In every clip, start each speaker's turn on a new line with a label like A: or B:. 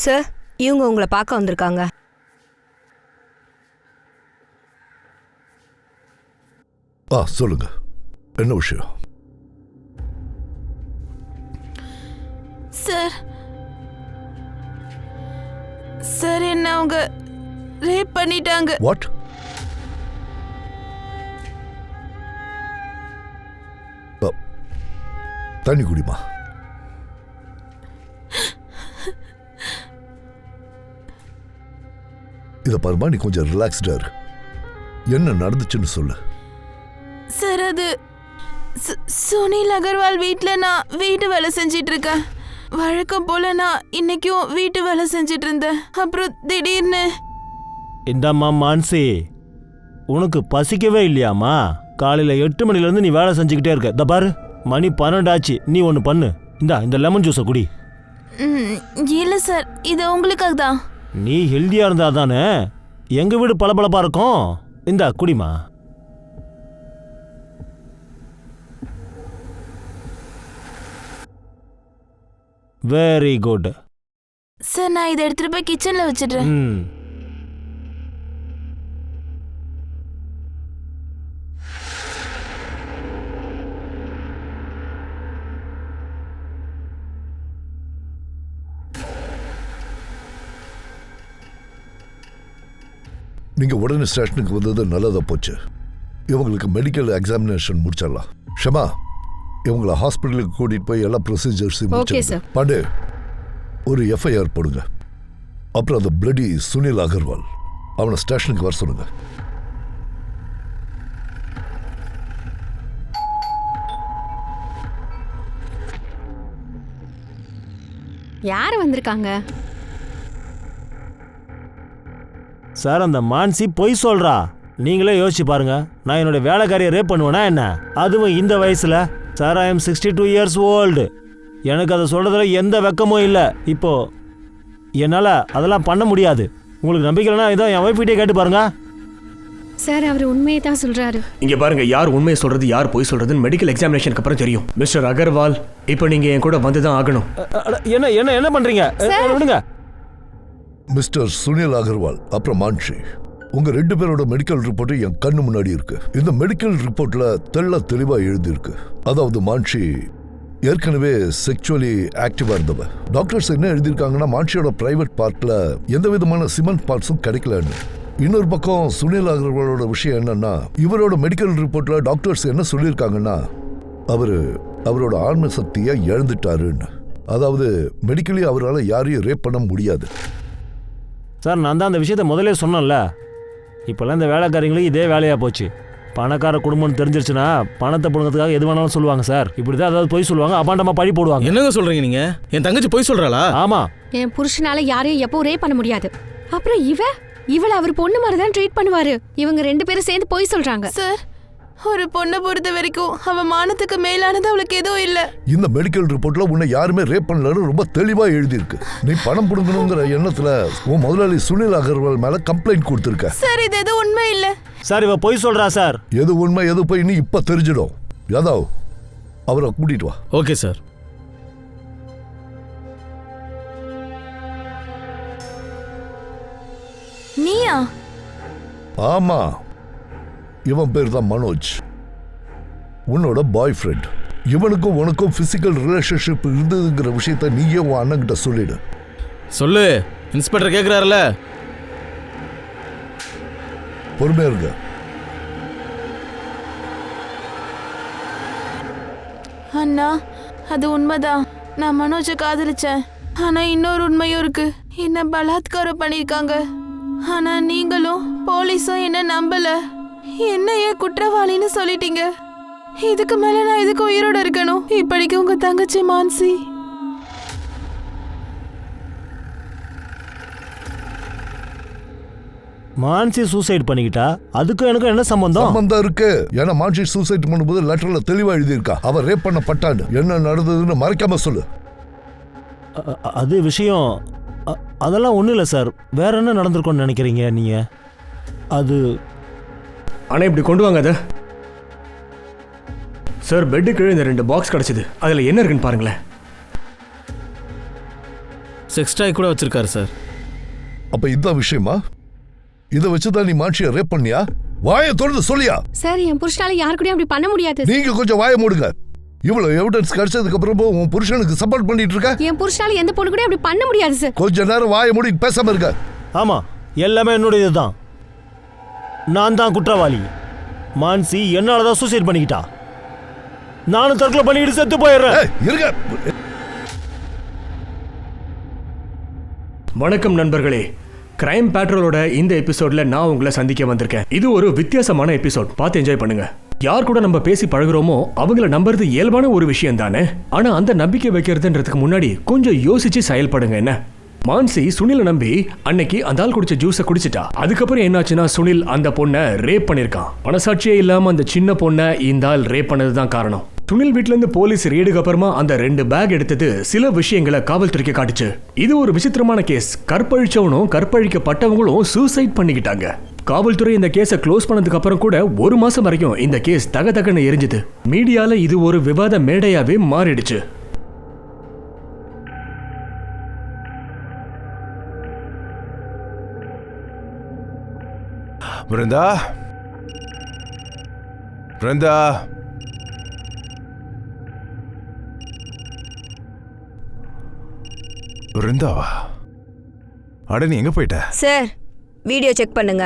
A: Sir, இவங்க உங்களை பார்க்க வந்திருக்காங்க.
B: சொல்லுங்க, என்ன விஷயம்?
C: சார் சார் என்ன அவங்க ரேப் பண்ணிட்டாங்க.
B: வாட்? தண்ணி குடிமா. இத பாருமா, நீ கொஞ்சம் ரிலாக்ஸ்டா இரு. என்ன நடந்துச்சுன்னு சொல்லு.
C: சார், அது சுனில் அகர்வால் வீட்டில் நான் வீட்டு வேலை செஞ்சிட்டு இருக்கேன். வழக்கம் போல நான் இன்னைக்கும் வீட்டு வேலை செஞ்சிட்டு இருந்தேன். அப்புறம் திடீர்னு
D: இந்தாம்மா மான்சி, உனக்கு பசிக்கவே இல்லையாம்மா? காலையில் 8 மணிலேருந்து நீ வேலை செஞ்சுக்கிட்டே இருக்க. இந்த பாரு, மணி 12 ஆச்சு. நீ ஒன்று பண்ணு, இந்த லெமன் ஜூஸை குடி.
C: இல்லை சார், இது உங்களுக்காக தான்.
D: நீ ஹெல்த்தியாக இருந்தா தானே எங்கள் வீடு பளபளப்பாக இருக்கும். இந்தா குடிமா. வெரி குட்
C: சார், நான் இதை எடுத்துட்டு போய் கிச்சனில் வச்சிடுறேன்.
B: நீங்க உடனே ஸ்டேஷனுக்கு வந்தது நல்லதா போச்சு. இவங்களுக்கு மெடிக்கல் எக்ஸாமினேஷன் முடிச்சிடலாம். ஷமா, இவங்களை ஹாஸ்பிட்டலுக்கு கூட்டிட்டு போய் எல்லா ப்ரொசீஜர்ஸையும் முடிச்சு பாண்டு ஒரு எஃப்ஐஆர் போடுங்க. அப்புறம் அந்த பிளடி சுனில் அகர்வால் அவனை ஸ்டேஷனுக்கு வர சொல்லுங்க.
E: யார் வந்திருக்காங்க?
D: சார், அந்த மான்சி பொய் சொல்றா. நீங்களே யோசிச்சு பாருங்க. நான் என்னோட வேலைக்காரியை ரேப் பண்ணுவேனா என்ன? அதுவும் இந்த வயசுல. Sir, I am 62 years old. எனக்கு அதை சொல்றதுல எந்த வெக்கமும் இல்லை. இப்போ என்னால் அதெல்லாம் பண்ண முடியாது. உங்களுக்கு நம்பிக்கை இல்லைனா இதான் என் ஒய்ஃப்கிட்டே கேட்டு பாருங்க.
E: சார், அவர் உண்மையை தான் சொல்றாரு.
F: இங்க பாருங்க, யார் உண்மையை சொல்றது யார் பொய் சொல்றதுன்னு மெடிக்கல் எக்ஸாமினேஷனுக்கு அப்புறம் தெரியும். மிஸ்டர் அகர்வால், இப்போ நீங்க என் கூட வந்து தான் ஆகணும்.
D: என்ன என்ன என்ன பண்றீங்க? விடுங்க.
B: மிஸ்டர் சுனில் அகர்வால் அப்புறம் மான்சி, உங்க 2 பேரோட மெடிக்கல் ரிப்போர்ட் என் கண்ணு முன்னாடி இருக்கு. இந்த மெடிக்கல் ரிப்போர்ட்ல தெளிவா எழுதி இருக்கு. அதாவது மான்சி ஏற்கனவே செக்சுவலி ஆக்டிவா இருந்தவ. டாக்டர்ஸ் என்ன எழுதியிருக்காங்கன்னா, மான்சியோட பிரைவேட் பார்ட்ல எந்த விதமான சிமெண்ட் பார்ட்ஸும் கிடைக்கலன்னு. இன்னொரு பக்கம் சுனில் அகர்வாலோட விஷயம் என்னன்னா, இவரோட மெடிக்கல் ரிப்போர்ட்ல டாக்டர்ஸ் என்ன சொல்லியிருக்காங்கன்னா, அவரோட ஆன்ம சக்தியை இழந்துட்டாருன்னு. அதாவது மெடிக்கலி அவரால் யாரையும் ரேப் பண்ண முடியாது.
D: சார், நான் தான் அந்த விஷயத்த முதலே சொன்னேன்ல. இப்போல்லாம் இந்த வேலைக்காரங்களுக்கு இதே வேலையாக போச்சு. பணக்கார குடும்பம்னு தெரிஞ்சிருச்சுன்னா பணத்தை பிடுங்கிறதுக்காக எது வேணாலும் சொல்லுவாங்க சார். இப்படி தான் அதாவது பொய் சொல்லுவாங்க, அப்பாண்டமா பழி போடுவாங்க.
F: என்னங்க சொல்றீங்க நீங்க? என் தங்கச்சி பொய் சொல்றாளா?
D: ஆமா.
E: என் புருஷனால யாரையும் எப்போ ரேப் பண்ண முடியாது. அப்புறம் இவளை அவர் பொண்ணு மாதிரி தான் ட்ரீட் பண்ணுவாரு. இவங்க 2 பேரும் சேர்ந்து பொய் சொல்றாங்க.
C: சார், ஒரு பொண்ணை பொறுத்த வரைக்கும் அவ மானத்துக்கு மேலானது அவளுக்கு எதுவும் இல்ல.
B: இந்த மெடிக்கல் ரிப்போர்ட்ல உன்னை யாருமே ரேப் பண்ணலன்னு ரொம்ப தெளிவா எழுதி இருக்கு. நீ பணம் புடுங்கணுங்கிற எண்ணத்துல உன் முதலாளி சுனில் அகர்வால் மேல கம்ப்ளைண்ட் கொடுத்திருக்க.
C: சார், இது எதுவும் உண்மை இல்ல.
D: சார், இவ பொய் சொல்றா சார்.
B: எது உண்மை எது போய் நீ இப்ப தெரிஞ்சிடும். யாதவ், அவரை கூட்டிட்டு வா.
F: Okay sir.
C: நீயா?
B: ஆமா, இவன் பேர் தான் மனோஜ், உன்னோட பாய் ஃப்ரெண்ட். இவனுக்கும் உனக்கும் பிசிக்கல் ரிலேஷன்ஷிப் இருந்ததுங்கிற விஷயத்த நீயே உன் அண்ணன் கிட்ட சொல்லிடு.
F: சொல்லு, இன்ஸ்பெக்டர் கேக்குறாருல.
B: பொறுமையா இருங்க.
C: அண்ணா, அது உண்மைதான். நான் மனோஜை காதலிச்சேன். ஆனா இன்னொரு உண்மையும் இருக்கு. என்ன பலாத்காரம் பண்ணிருக்காங்க. ஆனா நீங்களும் போலீஸும் என்ன நம்பல. என்ன ஏன் குற்றவாளின்னு சொல்லிட்டீங்க. இதுக்கு மேல நான் இதுக்கு உயிரோட இருக்கணும். இப்படிக்கு உங்க தங்கச்சி மான்சி.
D: மான்சி சூசைட் பண்ணிக்கிட்டா அதுக்கு எனக்கு என்ன சம்பந்தம்?
B: சம்பந்தம் இருக்கு. ஏன்னா மான்சி சூசைட் பண்ணும்போது லெட்டர்ல தெளிவா எழுதியிருக்கா, அவர் ரேப் பண்ணப்பட்டான்னு. என்ன நடந்ததுன்னு மறைக்காம சொல்லு.
D: அது விஷயம் அதெல்லாம் ஒன்றும் இல்லை சார். வேற என்ன நடந்திருக்கோன்னு நினைக்கிறீங்க நீங்க? அது
F: ஆனால் இப்படி கொண்டு வாங்க அதை. சார், பெட்டு கீழே இந்த 2 பாக்ஸ் கிடச்சிது. அதில் என்ன இருக்குன்னு பாருங்களேன்.
G: செக்ஸ் டாய் கூட வச்சிருக்காரு சார்.
B: அப்ப இதுதான் விஷயமா? இதை வச்சுதான் நீ மான்சியை ரேப் பண்ணியா? வாயை தொடர்ந்து சொல்லியா?
E: சார் என் புருஷனால யாரு கூடயும் அப்படி பண்ண முடியாது.
B: நீங்க கொஞ்சம் வாயை மூடுங்க. இவ்வளவு எவிடன்ஸ் கிடைச்சதுக்கு அப்புறமும் உன் புருஷனுக்கு சப்போர்ட் பண்ணிட்டு இருக்க?
E: என் புருஷனால எந்த பொண்ணு கூட அப்படி பண்ண முடியாது சார்.
B: கொஞ்ச நேரம் வாயை மூடி பேசாம இருக்க.
D: ஆமா, எல்லாமே என்னுடைய இதுதான். நான் தான் குற்றவாளி. மான்சி என்னாலதான் சூசைட் பண்ணிக்கிட்டா. நானும் தற்கொலை பண்ணிக்கிட்டு செத்து போயிடுறேன்.
B: இருங்க.
F: வணக்கம் நண்பர்களே, கிரைம் பேட்ரோலோட இந்த எபிசோட்ல நான் உங்களை சந்திக்க வந்திருக்கேன். இது ஒரு வித்தியாசமான எபிசோட், பார்த்து என்ஜாய் பண்ணுங்க. யார் கூட நம்ம பேசி பழகுறோமோ அவங்கள நம்புறது இயல்பான ஒரு விஷயம் தானே. ஆனா அந்த நம்பிக்கை வைக்கிறதுன்றதுக்கு முன்னாடி கொஞ்சம் யோசிச்சு செயல்படுங்க. என்ன, மான்சி சுனிலை நம்பி அன்னைக்கு அந்த ஆள் குடிச்ச ஜூஸை குடிச்சிட்டா. அதுக்கப்புறம் என்னாச்சுன்னா சுனில் அந்த பொண்ணை ரேப் பண்ணிருக்கான். மனசாட்சியே இல்லாம அந்த சின்ன பொண்ணை இந்த ஆள் ரேப் பண்ணதுதான் காரணம். சுனில் வீட்ல இருந்து போலீஸ் ரெய்டுக்கு அப்புறமா அந்த 2 பேக் எடுத்தது சில விஷயங்களை காவல்துறைக்கு காட்டுச்சு. இது ஒரு விசித்திரமான கேஸ். கற்பழிச்சவனும் கற்பழிக்கப்பட்டவங்களும் சூசைட் பண்ணிக்கிட்டாங்க. காவல்துறை இந்த கேஸை க்ளோஸ் பண்ணதுக்கு அப்புறம் கூட 1 மாசம் வரைக்கும் இந்த கேஸ் தகதகன்னு எரிஞ்சுது. மீடியால இது ஒரு விவாத மேடையாவே மாறிடுச்சு.
H: பிருந்தா, பிருந்தா, பிருந்தாவா? அட, நீ எங்க போயிட்ட?
A: சார் வீடியோ செக் பண்ணுங்க.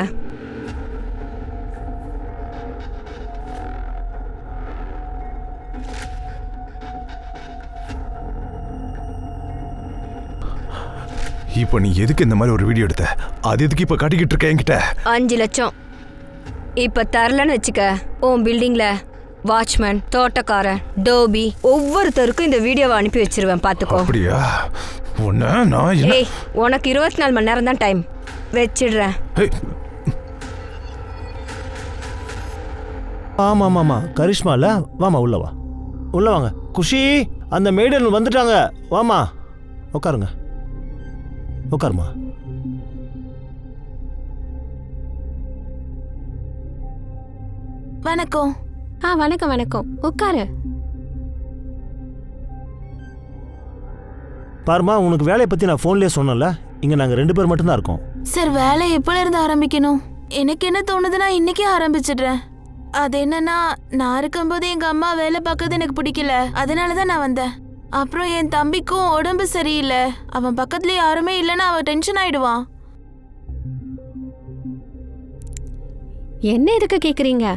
H: இப்போ நீ எதுக்கு இந்த மாதிரி ஒரு வீடியோ எடுத்த? அது எதுக்கு இப்ப காட்டிக்கிட்டு இருக்க என்கிட்ட?
A: 5 லட்சம் இப்ப தரலன்னு வச்சுக்க, உன் பில்டிங்ல வாட்ச்மேன், தோட்டக்காரன், டோபி ஒவ்வொருத்தருக்கும் இந்த வீடியோவை அனுப்பி வச்சிருவேன். பாத்துக்கோ.
H: அப்படியா? நான்
A: ஏய், உனக்கு 24 மணி நேரம் தான் டைம். வச்சிடுறேன்.
D: ஆமா ஆமா, கரிஷ்மால. வாமா, உள்ள வா, உள்ள வாங்க. குஷி, அந்த மேடன் வந்துட்டாங்க. வாமா, உட்காருங்க. உட்காருமா.
C: வணக்கம்.
E: வணக்கம் வணக்கம், உட்காரு.
D: பாருமா, உனக்கு வேலையை பத்தி நான் போன்லயே சொன்னல. இங்க நாங்க 2 பேர் மட்டும் தான் இருக்கோம்.
C: சார், வேலை எப்பல இருந்து ஆரம்பிக்கணும்? எனக்கு என்ன தோணுதுன்னா இன்னைக்கே ஆரம்பிச்சிடுறேன். அது என்னன்னா, நான் இருக்கும்போது எங்க அம்மா வேலை பார்க்கறது எனக்கு பிடிக்கல. அதனாலதான் நான் வந்தேன். அப்புறம் என் தம்பிக்கும் உடம்பு சரியில்லை. அவன் பக்கத்துல யாருமே இல்லைன்னா அவன் டென்ஷன் ஆயிடுவான்.
E: என்ன எதுக்கு கேக்குறீங்க?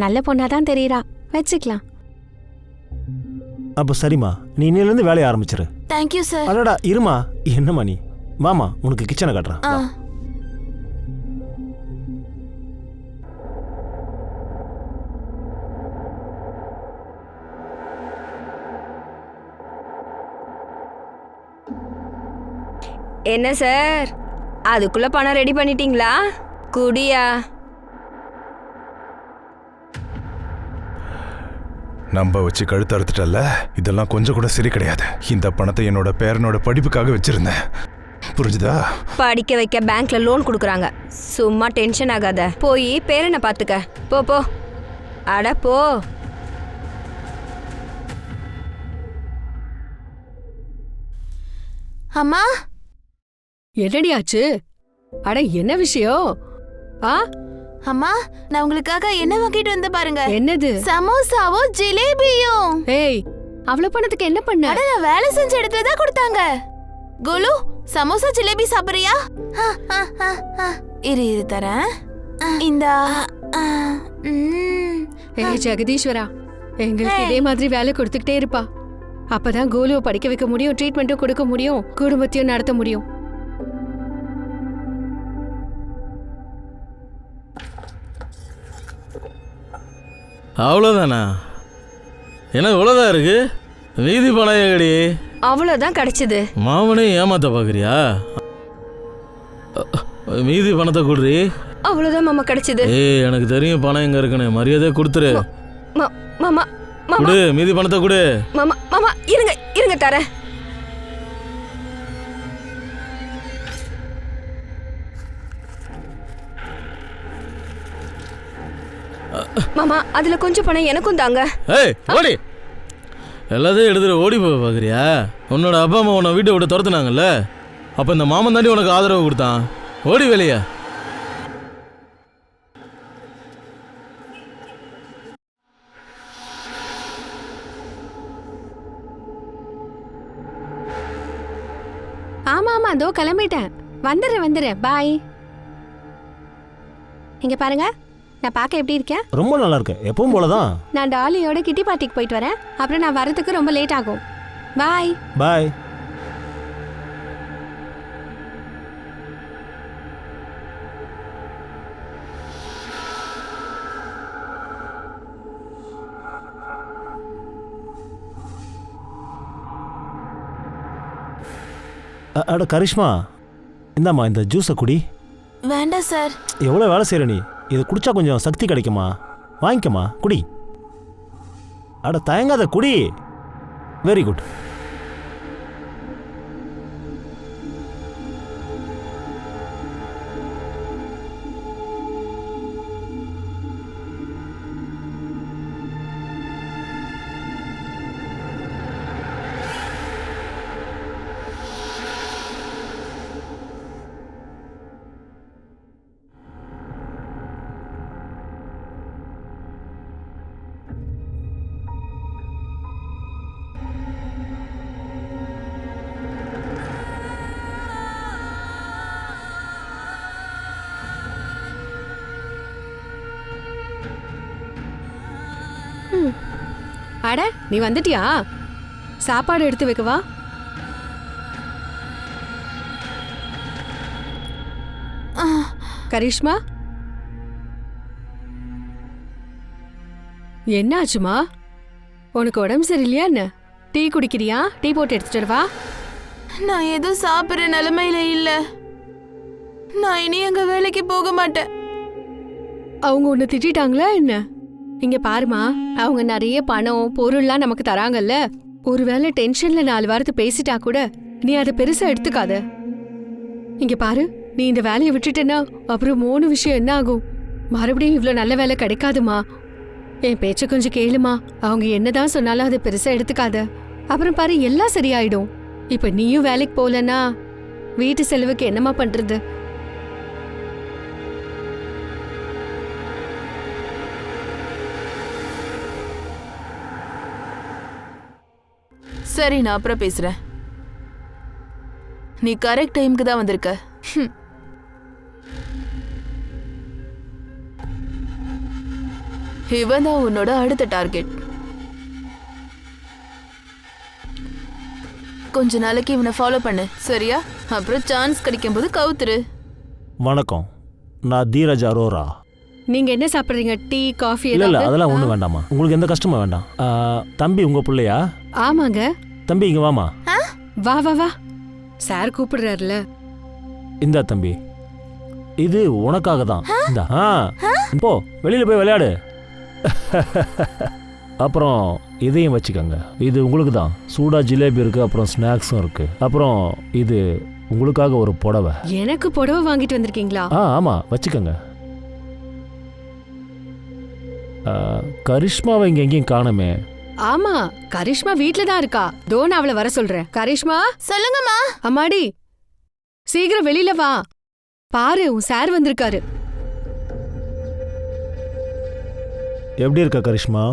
E: நல்ல பொண்ணாதான் தெரியறா, வச்சுக்கலாம்.
D: அப்ப சரிம்மா, நீ இன்னில இருந்து வேலையை ஆரம்பிச்சிரு.
C: Thank you sir.
D: அடடா, இருமா. என்னம்மா நீ? வாமா, உனக்கு கிச்சனை காட்டுறேன். வா.
A: என்ன சார், அதுக்குள்ள பணம் ரெடி பண்ணிட்டீங்களா? குடியா.
H: நம்ப வச்சு கழுத்து அறுத்துட்டல்ல, இதெல்லாம் கொஞ்சம் கூட சரி கிடையாது. இந்த பணத்தை என்னோட பேரனோட படிப்புக்காக வச்சிருந்தேன், புரிஞ்சுதா?
A: படிக்க வைக்க பேங்க்ல லோன் கொடுக்குறாங்க. சும்மா டென்ஷன் ஆகாத. போய் பேரனை பாத்துக்க. போ போ. அட போ.
C: அம்மா,
I: என்னடியாச்சு? அட, என்ன விஷயம்?
C: அம்மா, நான் உங்களுக்காக என்ன வாங்கிட்டு வந்து பாருங்க.
I: என்னது?
C: சமோசாவும் ஜிலேபியும்.
E: ஏய், அவ்வளவு பணத்துக்கு என்ன பண்ண?
C: அட, நான் வேலை செஞ்ச இடத்துல தான் கொடுத்தாங்க. கோலு, சமோசா ஜிலேபி சாப்பிடுறியா? இரு தரேன். இந்தா.
I: ஏய் ஜெகதீஸ்வரா, எங்களுக்கு இதே மாதிரி வேலை கொடுத்துக்கிட்டே இருப்பா. அப்பதான் கோலுவை படிக்க வைக்க முடியும், ட்ரீட்மெண்ட்டும் கொடுக்க முடியும், குடும்பத்தையும் நடத்த முடியும்.
G: அவ்வளோதானா? என்ன இவ்வளோதான் இருக்கு? மீதி பணம் எங்கடி?
A: அவ்வளவுதான் கிடைச்சது.
G: மாமனே ஏமாத்த பாக்குறியா? மீதி பணத்தை கொடுறி.
A: அவ்வளவுதான் மாமா கிடைச்சது.
G: ஏய், எனக்கு தெரியும் பணம் எங்க இருக்குன்னு. மரியாதை கொடுத்துரு.
A: மாமா,
G: குடு, மீதி பணத்தை குடு.
A: மாமா மாமா, இருங்க இருங்க, தரேன். மாமா, அதுல கொஞ்சம் பணம் எனக்கும் தாங்க.
G: ஏய், ஓடி. எல்லாத்தையும் எடுத்துட்டு ஓடி போய் பார்க்குறியா? உன்னோட அப்பா அம்மா உன்னை வீட்டை விட்டு துரத்துனாங்கல்ல, அப்போ இந்த மாமன் தாண்டி உனக்கு ஆதரவு கொடுத்தான். ஓடி வெளியே.
E: ஆமா ஆமா அதோ கிளம்பிட்டேன். வந்துடுறேன் பாய். இங்க பாருங்க, நான் பார்க்க எப்படி இருக்கேன்?
D: ரொம்ப நல்லா இருக்கு, எப்பவும் போலதான்.
E: நான் டாலியோட கிட்டி பார்ட்டிக்கு போயிட்டு வரேன். அப்புறம் நான் வரதுக்கு ரொம்ப லேட் ஆகும். பாய்
D: பாய். அட கரிஷ்மா, இந்தாம்மா இந்த ஜூஸை குடி.
C: வேண்டாம் சார்.
D: எவ்வளோ வேலை செய்கிற நீ, இது குடிச்சா கொஞ்சம் சக்தி கிடைக்குமா? வாங்கிக்கம்மா, குடி. அட தயங்காத, குடி. Very good.
I: அட நீ வந்துட்டியா? சாப்பாடு எடுத்து வைக்கவா? கரிஷ்மா, என்ன ஆச்சுமா? உனக்கு உடம்பு சரியில்லையா என்ன? டீ குடிக்கிறியா? டீ போட்டு எடுத்துட்டு வா.
C: நான் எதுவும் சாப்பிட்ற நிலைமையில இல்ல. நான் இனி எங்க வேலைக்கு போக மாட்டேன்.
I: அவங்க உன்னை திட்டாங்களா என்ன? இங்க பாருமா, அவங்க நிறைய பணம் பொருள்லாம் நமக்கு தராங்கல்ல. ஒருவேளை டென்ஷன்ல 4 வாரத்தை பேசிட்டா கூட நீ அதை பெருசா எடுத்துக்காத. இங்க பாரு, நீ இந்த வேலையை விட்டுட்டேன்னா அப்புறம் 3 விஷயம் என்ன ஆகும்? மறுபடியும் இவ்வளோ நல்ல வேலை கிடைக்காதுமா. என் பேச்ச கொஞ்சம் கேளுமா. அவங்க என்னதான் சொன்னாலும் அதை பெருசா எடுத்துக்காத. அப்புறம் பாரு, எல்லாம் சரியாயிடும். இப்ப நீயும் வேலைக்கு போகலன்னா வீட்டு செலவுக்கு என்னமா பண்றது?
C: சரி, நான் அப்புறம் பேசுறேன். நீ கரெக்ட் டைமுக்கு தான் வந்திருக்க. இவன் தான் உன்னோட அடுத்த டார்கெட். கொஞ்ச நாளைக்கு இவனை ஃபாலோ பண்ணு, சரியா? அப்புறம் சான்ஸ் கிடைக்கும் போது கவுத்துரு.
D: வணக்கம், நான் தீரஜ் அரோரா.
I: நீங்க என்ன சாப்பிடுறீங்க? Tea, coffee?
D: இல்ல அதெல்லாம் ஒன்றும் வேண்டாமா. உங்களுக்கு எந்த கஷ்டமும் வேண்டாம். தம்பி உங்க பிள்ளையா?
I: ஆமாங்க.
D: தம்பி இங்க வாமா.
I: வா வா வா, சார் கூப்பிடுறாருல.
D: இந்த தம்பி, இது உனக்காக தான். இந்த போ, வெளியில போய் விளையாடு. அப்புறம் இதையும் வச்சுக்கோங்க, இது உங்களுக்கு தான். சூடா ஜிலேபி இருக்கு, அப்புறம் ஸ்நாக்ஸும் இருக்கு. அப்புறம் இது உங்களுக்காக ஒரு புடவை.
I: எனக்கு புடவை வாங்கிட்டு வந்திருக்கீங்களா?
D: ஆமா, வச்சுக்கோங்க. கரிஷ்மாவை இங்க எங்கேயும் காணுமே.
I: ஆமா, கரிஷ்மா வீட்ல தான் இருக்கா. தோ நான் அவளை வர சொல்றேன். கரிஷ்மா,
C: சொல்லுங்கம்மா.
I: அம்மாடி, சீக்கிரம் வெளியில வா. பாரு, உன் சார் வந்திருக்காரு.
D: எப்படி இருக்க கரிஷ்மா?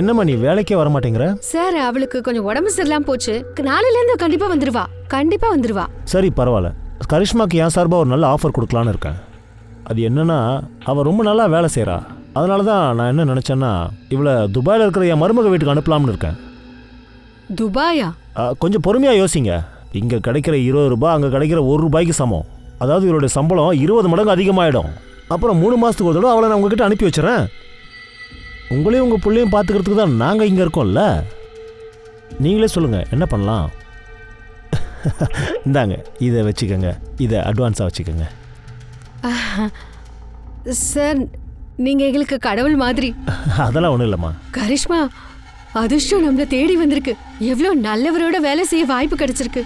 D: என்னம்மா நீ வேலைக்கே வர மாட்டேங்கிற?
I: சார், அவளுக்கு கொஞ்சம் உடம்பு சரியில்லாம போச்சு. நாளையில இருந்து கண்டிப்பா வந்துருவா. கண்டிப்பா வந்துருவா.
D: சரி, பரவாயில்ல. கரிஷ்மாக்கு என் சார்பா ஒரு நல்ல ஆஃபர் கொடுக்கலான்னு இருக்கேன். அது என்னன்னா, அவள் ரொம்ப நல்லா வேலை செய்கிறா. அதனால தான் நான் என்ன நினச்சேன்னா, இவளை துபாயில் இருக்கிற என் மருமக வீட்டுக்கு அனுப்பலாம்னு இருக்கேன்.
I: துபாயா?
D: கொஞ்சம் பொறுமையாக யோசிங்க. இங்கே கிடைக்கிற 20 ரூபாய் அங்கே கிடைக்கிற 1 ரூபாய்க்கு சமம். அதாவது இவளுடைய சம்பளம் 20 மடங்கு அதிகமாகிடும். அப்புறம் 3 மாதத்துக்கு ஒரு தடவை அவளை நான் உங்ககிட்ட அனுப்பி வச்சுறேன். உங்களையும் உங்கள் பிள்ளையும் பார்த்துக்கிறதுக்கு தான் நாங்கள் இங்கே இருக்கோம்ல. நீங்களே சொல்லுங்கள், என்ன பண்ணலாம்? இந்தாங்க, இதை வச்சுக்கோங்க. இதை அட்வான்ஸாக வச்சுக்கோங்க.
I: சார், நீங்க எங்களுக்கு கடவுள் மாதிரி.
D: அதெல்லாம் ஒன்றும் இல்லைம்மா.
I: கரிஷ்மா, அதிர்ஷ்டம் நம்மள தேடி வந்திருக்கு. எவ்வளோ நல்லவரோட வேலை செய்ய வாய்ப்பு கிடைச்சிருக்கு.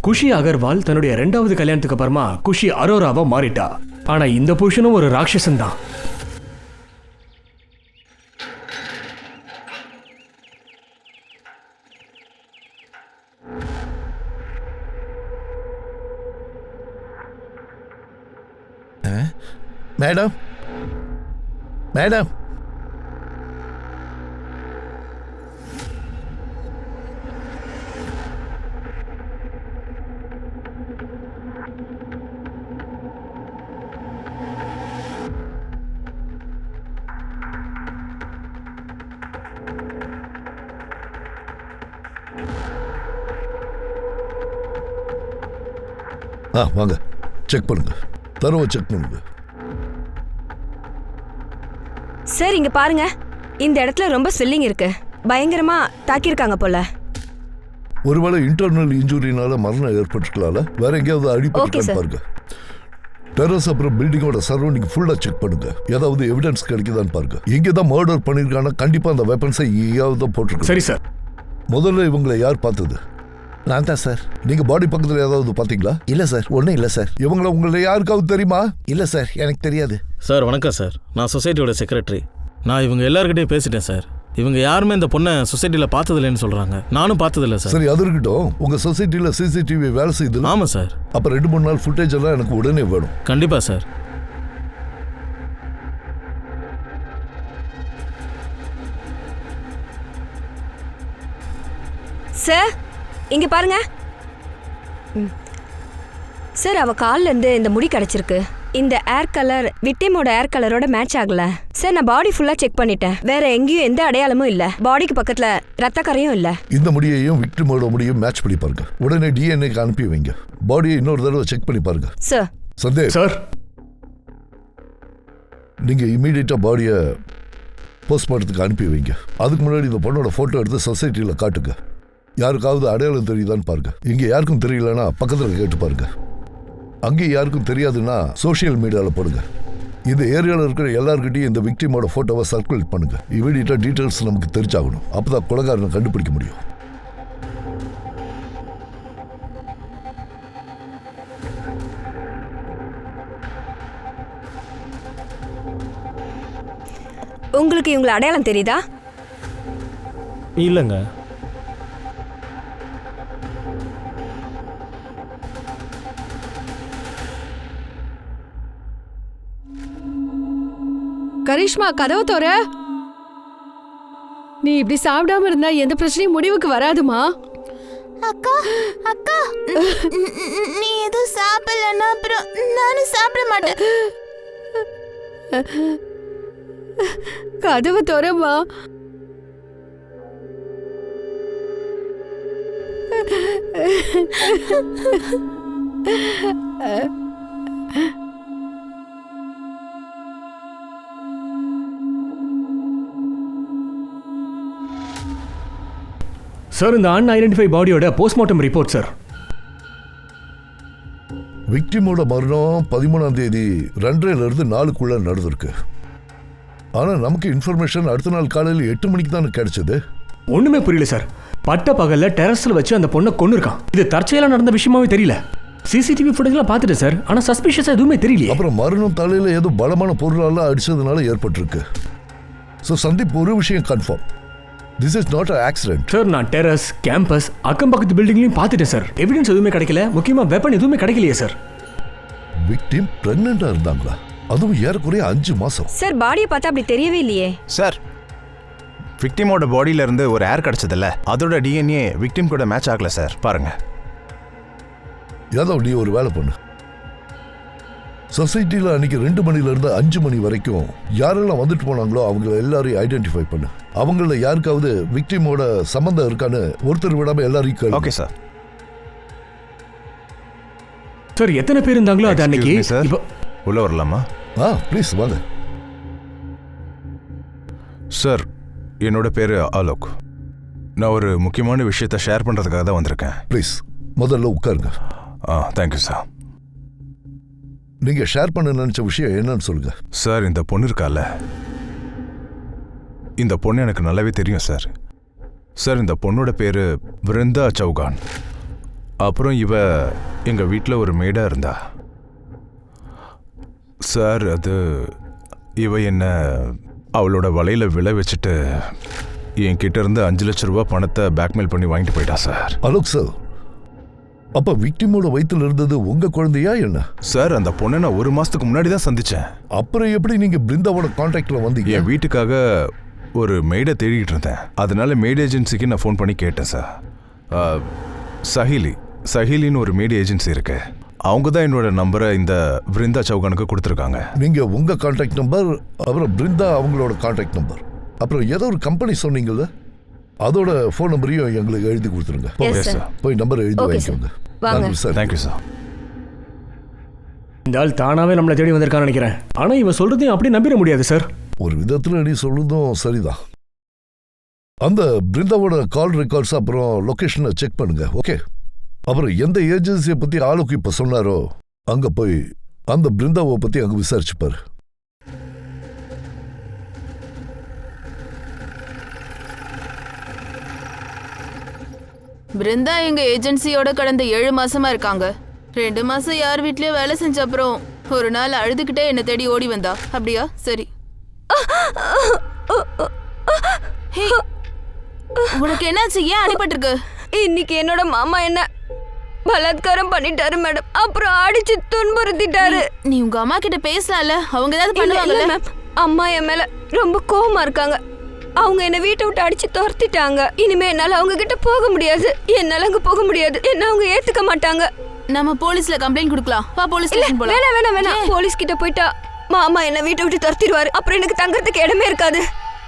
F: குஷி அகர்வால் தன்னுடைய 2வது கல்யாணத்துக்கு அப்புறமா குஷி அரோராவா மாறிட்டா. ஆனா இந்த புருஷனும் ஒரு ராட்சசன் தான்.
B: மேடம் மேடம் வாங்க செக் பண்ணுங்க, தரவை செக் பண்ணுங்க.
A: சார் இங்க பாருங்க, இந்த இடத்துல ரொம்ப ஸ்வெல்லிங் இருக்கு. பயங்கரமா தாக்கியிருக்காங்க போல.
B: ஒருவேளை இன்டர்னல் இன்ஜுரினால மரணம் ஏற்பட்டுக்கலாம்ல, வேற எங்கேயாவது அடிபட்டு பாருங்க. டெரஸ் அப்புறம் பில்டிங்கோட சரௌண்டிங் ஃபுல்லா செக் பண்ணுங்க. ஏதாவது எவிடன்ஸ் கிடைக்குதான்னு பாருங்க. இங்கே தான் மர்டர் பண்ணிருக்கானா கண்டிப்பா அந்த வெப்பன்ஸை எங்கேயாவது தான் போட்டிருக்கு.
F: சரி சார்.
B: முதல்ல இவங்களை யார் பார்த்தது?
J: நான் தான் சார்.
B: நீங்க பாடி பக்கத்துல ஏதாவது பாத்தீங்களா?
J: இல்ல சார், ஒன்றும் இல்லை சார்.
B: இவங்களை உங்களை யாருக்காவது தெரியுமா?
J: இல்லை சார், எனக்கு தெரியாது.
G: சார் வணக்கம் சார், நான் சொசைட்டியோட செக்ரட்டரி. நான் இவங்க எல்லாருக்கிட்டையும் பேசிட்டேன் சார். இவங்க யாருமே இந்த பொண்ணை சொசைட்டியில் பார்த்ததில்லைன்னு சொல்கிறாங்க. நானும் பார்த்ததில்லை சார்.
B: சரி, அது இருக்கட்டும். உங்கள் சொசைட்டியில் சிசிடிவி வேலை செய்யுது?
G: ஆமாம் சார்.
B: அப்போ 2-3 நாள் ஃபுட்டேஜ் எல்லாம் எனக்கு உடனே வேணும்.
G: கண்டிப்பாக சார்.
A: சார் இங்க பாருங்க சார், அவ கால்ல இருந்து இந்த முடி கிடைச்சிருக்கு. இந்த ஏர் கலர் விக்டிமோட ஏர் கலரோட மேட்ச் ஆகல சார். நான் பாடி ஃபுல்லா செக் பண்ணிட்டேன். வேற எங்கேயும் எந்த அடையாளமும் இல்ல. பாடிக்கு பக்கத்துல ரத்த கரையும் இல்ல.
B: இந்த முடியையும் விக்டிமோட முடியும் மேட்ச் பண்ணி பாருங்க. உடனே டிஎன்ஏக்கு அனுப்பி வைங்க. பாடியை இன்னொரு தடவை செக் பண்ணி பாருங்க.
A: சார்.
B: சந்தேஷ்
F: சார்,
B: நீங்க இமீடியட்டா பாடியை போஸ்ட்மார்ட்டத்துக்கு அனுப்பி வைங்க. அதுக்கு முன்னாடி இந்த பொண்ணோட போட்டோ எடுத்து சொசைட்டியில் காட்டுங்க. யாருக்காவது அடையாளம் தெரியுதான்னு பாருங்க. இங்க யாருக்கும் தெரியலன்னா பக்கத்துல கேட்டு பாருங்க. அங்கே யாருக்கும் தெரியாதுன்னா சோஷியல் மீடியாவில் போடுங்க. இந்த ஏரியாவில் இருக்கிற எல்லாருக்கிட்டையும் இந்த விக்டிமோட ஃபோட்டோவை சர்க்குலேட் பண்ணுங்க. இமீடியட்டாக டீட்டெயில்ஸ் நமக்கு தெரிஞ்சாகணும். அப்போ தான் கொலைகாரனை கண்டுபிடிக்க முடியும்.
A: உங்களுக்கு இவங்களை அடையாளம் தெரியுதா?
D: இல்லைங்க.
I: கரிஷ்மா, கதவு தோற. நீ இப்படி சாப்பிடாம இருந்தா எந்த பிரச்சனையும் முடிவுக்கு வராதுமா.
C: அக்கா அக்கா, நீ எதுவும் சாப்பிடலன்னா அப்புறம் நானும் சாப்பிட மாட்டேன்.
I: கதவு தோறமா.
F: சார், இந்த அன்ஐடென்டிஃபை பாடியோட போஸ்ட்மார்ட்டம் ரிப்போர்ட் சார்.
B: விக்டிமோட மரணம் 13ஆம் தேதி 2:30 4க்குள்ள நடந்திருக்கு. ஆனா நமக்கு இன்ஃபர்மேஷன் அடுத்த நாள் காலையில் 8 மணிக்கு தான் கிடைச்சது.
F: ஒண்ணுமே புரியல சார். பட்ட பகல்ல டெரஸ்ல வச்சு அந்த பொண்ணை கொன்னுருக்கான். இது தற்செயலா நடந்த விஷயமாவே தெரியல. சிசிடிவி ஃபுட்டேஜ்லாம் பார்த்துட்டு சார், ஆனா சஸ்பிஷியஸா எதுவுமே தெரியல.
B: அப்புறம் மரணம் தலையில ஏதோ பலமான பொருளால அடிச்சதுனால ஏற்பட்டிருக்கு. ஸோ சந்தீப், ஒரு விஷயம் confirm, this is not an accident.
F: Sir, நான் டெரஸ், கேம்பஸ், அக்கம் பக்கத்து பில்டிங்லையும் பார்த்துட்டேன் சார். எவிடன்ஸ் எதுவுமே கிடைக்கல. முக்கியமா வெப்பன் எதுவுமே கிடைக்கலையே சார்.
B: விக்டிம் பிரெக்னண்டா இருந்தாங்களா? அதுவும் ஏறக்குறைய 5 மாசம்.
A: சார், பாடியை பார்த்தா அப்படி தெரியவே இல்லையே.
H: சார், விக்டிமோட பாடியில இருந்து ஒரு ஏர் கிடைச்சதில்ல, அதோட டிஎன்ஏ விக்டிம் கூட மேட்ச் ஆகல சார். பாருங்க.
B: யாதவ், நீ ஒரு வேலை பண்ணு. சொசைட்டியில் அன்னைக்கு 2 மணிலேருந்து 5 மணி வரைக்கும் யாரெல்லாம் வந்துட்டு போனாங்களோ அவங்கள எல்லாரையும் ஐடென்டிஃபை பண்ணு. அவங்கள யாருக்காவது விக்டிமோட சம்பந்தம் இருக்கான்னு ஒருத்தர் விடாம எல்லாரையும் கேளு.
H: Okay sir.
F: சார், எத்தனை பேர் இருந்தாங்களோ அது அன்னைக்கு.
H: உள்ள வரலாமா?
B: ப்ளீஸ் வாங்க.
H: சார், என்னோட பேரு ஆலோக். நான் ஒரு முக்கியமான விஷயத்தை ஷேர் பண்றதுக்காக தான் வந்திருக்கேன்.
B: ப்ளீஸ் முதல்ல உட்காருங்க.
H: Thank you sir.
B: நீங்க ஷேர் பண்ண நினைச்ச விஷயம் என்னன்னு சொல்லுங்க.
H: சார், இந்த பொண்ணு இருக்கால, இந்த பொண்ணு எனக்கு நல்லாவே தெரியும் சார். சார், இந்த பொண்ணோட பேரு விருந்தா சௌகான். அப்புறம் இவ எங்க வீட்டில் ஒரு மேடா இருந்தா. சார் அது இவ என்ன அவளோட வலையில விழ வச்சுட்டு என்கிட்ட இருந்து 5 லட்சம் ரூபாய் பணத்தை பேக்மெயில் பண்ணி வாங்கிட்டு போயிட்டா சார்.
B: அலோக் சார், அப்ப விக்டிமோட வயித்துல இருந்தது உங்க குழந்தையா என்ன?
H: சார் அந்த பொண்ணை நான் 1 மாசத்துக்கு முன்னாடி தான் சந்திச்சேன்.
B: அப்புறம் எப்படி நீங்க பிருந்தாவோட கான்டாக்ட்ல வந்தீங்க?
H: என் வீட்டுக்காக ஒரு மெய்டை தேடிக்கிட்டு இருந்தேன். அதனால மெய்ட் ஏஜென்சிக்கு நான் ஃபோன் பண்ணி கேட்டேன் சார். சஹிலின்னு ஒரு மெய்ட் ஏஜென்சி இருக்கு. அவங்க தான் என்னோட நம்பரை இந்த பிருந்தா சௌகானுக்கு கொடுத்துருக்காங்க.
B: நீங்க உங்க கான்டாக்ட் நம்பர், அப்புறம் பிருந்தா அவங்களோட கான்டாக்ட் நம்பர், அப்புறம் ஏதோ ஒரு கம்பெனி சொன்னீங்கல்ல, அதோட ஃபோன் நம்பரையும் எங்களுக்கு எழுதி கொடுத்துருங்க. போய் நம்பர் எழுதி வாங்கிக்கோங்க.
H: Thank you sir.
F: இந்த ஆள் தானாவே நம்மளை தேடி வந்திருக்கான்னு நினைக்கிறேன். ஆனா இவன் சொல்றதையும் அப்படி நம்பிட முடியாது சார்.
B: ஒரு விதத்துல நீ சொல்றதும் சரிதான். அந்த பிருந்தாவோட கால் ரெக்கார்ட்ஸ் அப்புறம் லொகேஷனை செக் பண்ணுங்க. ஓகே. அப்புறம் எந்த ஏஜென்சியை பத்தி ஆளுக்கு இப்ப சொன்னாரோ அங்க போய் அந்த பிருந்தாவை பத்தி அங்க விசாரிச்சுப்பாரு.
C: பிருந்தா எங்க ஏஜென்சியோட கடந்த 7 மாசமா இருக்காங்க. 2 மாசம் யார் வீட்லயோ வேலை செஞ்ச அப்புறம் ஒரு நாள் அழுதுகிட்டே என்ன தேடி ஓடி வந்தா. அப்படியா? சரி. உனக்கு என்னாச்சு? ஏன் அடிபட்டிருக்கு?
A: இன்னைக்கு என்னோட மாமா என்ன பலாத்காரம் பண்ணிட்டாரு மேடம். அப்புறம் அடிச்சு துன்புறுத்திட்டாரு.
C: நீ உங்க அம்மா கிட்ட பேசலாம்ல, அவங்க ஏதாவது பண்ணுவாங்கல்ல?
A: மேம், அம்மா என் மேல ரொம்ப கோவமா இருக்காங்க. அவங்க என்ன வீட்டை விட்டு அடிச்சு துரத்திட்டாங்க. இனிமே என்னால அவங்க கிட்ட போக முடியாது. என்னால அங்க போக முடியாது. என்ன அவங்க ஏத்துக்க மாட்டாங்க.
C: நம்ம போலீஸ்ல கம்ப்ளைண்ட் கொடுக்கலாம். வா போலீஸ் ஸ்டேஷன் போலாம்.
A: வேணாம். போலீஸ் கிட்ட போயிட்டா மாமா என்ன வீட்டை விட்டு துரத்திடுவாரு. அப்புறம் எனக்கு தங்கறதுக்கு இடமே இருக்காது.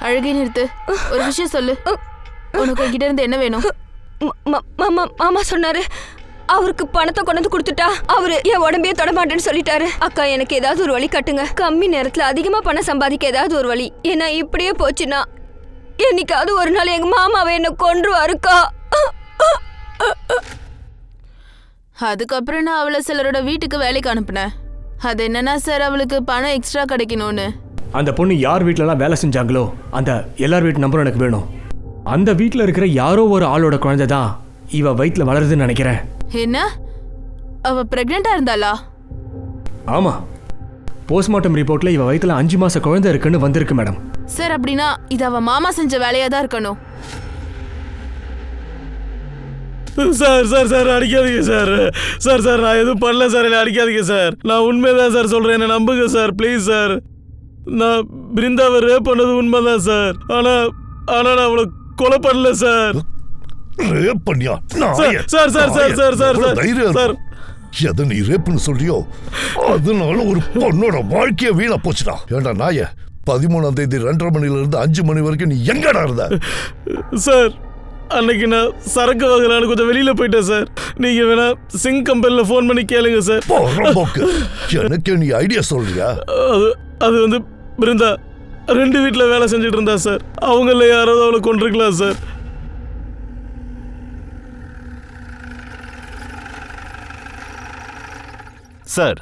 C: அழுகை நிறுத்து. ஒரு விஷயம் சொல்லு. உனக்கு கிட்ட இருந்து என்ன வேணும்?
A: மாமா சொன்னாரு அவருக்கு பணத்தை கொண்டு வந்து கொடுத்துட்டா அவரு என் உடம்பையே தொட மாட்டேன்னு சொல்லிட்டாரு. அக்கா எனக்கு ஏதாவது ஒரு வழி காட்டுங்க. கம்மி நேரத்துல அதிகமா பணம் சம்பாதிக்க ஏதாவது ஒரு வழி. ஏன்னா இப்படியே போச்சுன்னா என்னைக்காவது ஒரு நாள் எங்க மாமாவை என்ன கொன்றுவாருக்கா.
C: அதுக்கப்புறம் நான் அவளை சிலரோட வீட்டுக்கு வேலைக்கு அனுப்புனேன். அது என்னன்னா சார், அவளுக்கு பணம் எக்ஸ்ட்ரா கிடைக்கணும்னு.
F: அந்த பொண்ணு யார் வீட்டிலலாம் வேலை செஞ்சாங்களோ அந்த எல்லார் வீட்டு நம்பரும் எனக்கு வேணும். அந்த வீட்டில் இருக்கிற யாரோ ஒரு ஆளோட குழந்தை தான் இவ வயிற்றுல வளருதுன்னு நினைக்கிறேன்.
C: என்ன? அவ பிரெக்னெண்டா இருந்தாளா?
F: ஆமா, போஸ்ட்மார்ட்டம் ரிப்போர்ட்ல இவ வயிற்றுல 5 மாச குழந்தை இருக்குன்னு வந்திருக்கு மேடம்.
C: சார் அப்படின்னா இது அவ மாமா செஞ்ச வேலையா தான் இருக்கணும்.
G: சார் அடிக்காதீங்க சார். நான் எதுவும் பண்ணல சார். என்ன அடிக்காதீங்க சார். நான் உண்மைதான் சார் சொல்றேன். என்ன நம்புங்க சார் ப்ளீஸ் சார். நான் பிருந்தாவை ரேப் பண்ணது உண்மைதான் சார். ஆனா நான் அவளை கொலை பண்ணல சார்.
B: ரேப் பண்ணியா?
G: சார்
B: எதை நீ ரேப்னு சொல்றியோ அதனால ஒரு பொண்ணோட வாழ்க்கைய வீணா போச்சுடா. ஏண்டா நாய, 13ஆம் தேதி 2:30 மணில இருந்து 5 மணி வரைக்கும் நீ எங்கடா இருந்த?
G: சார் அன்னைக்கு நான் சரக்கு வாங்கலான்னு கொஞ்சம் வெளியில போயிட்டேன் சார். நீங்க வேணா சிங் கம்பெனில ஃபோன் பண்ணி கேளுங்க சார்.
B: எனக்கு நீ ஐடியா சொல்றியா?
G: அது வந்து பிருந்தா 2 வீட்டுல வேலை செஞ்சுட்டு இருந்தா சார். அவங்கள யாராவது அவளை கொண்டிருக்கலாம் சார்.
F: சார்,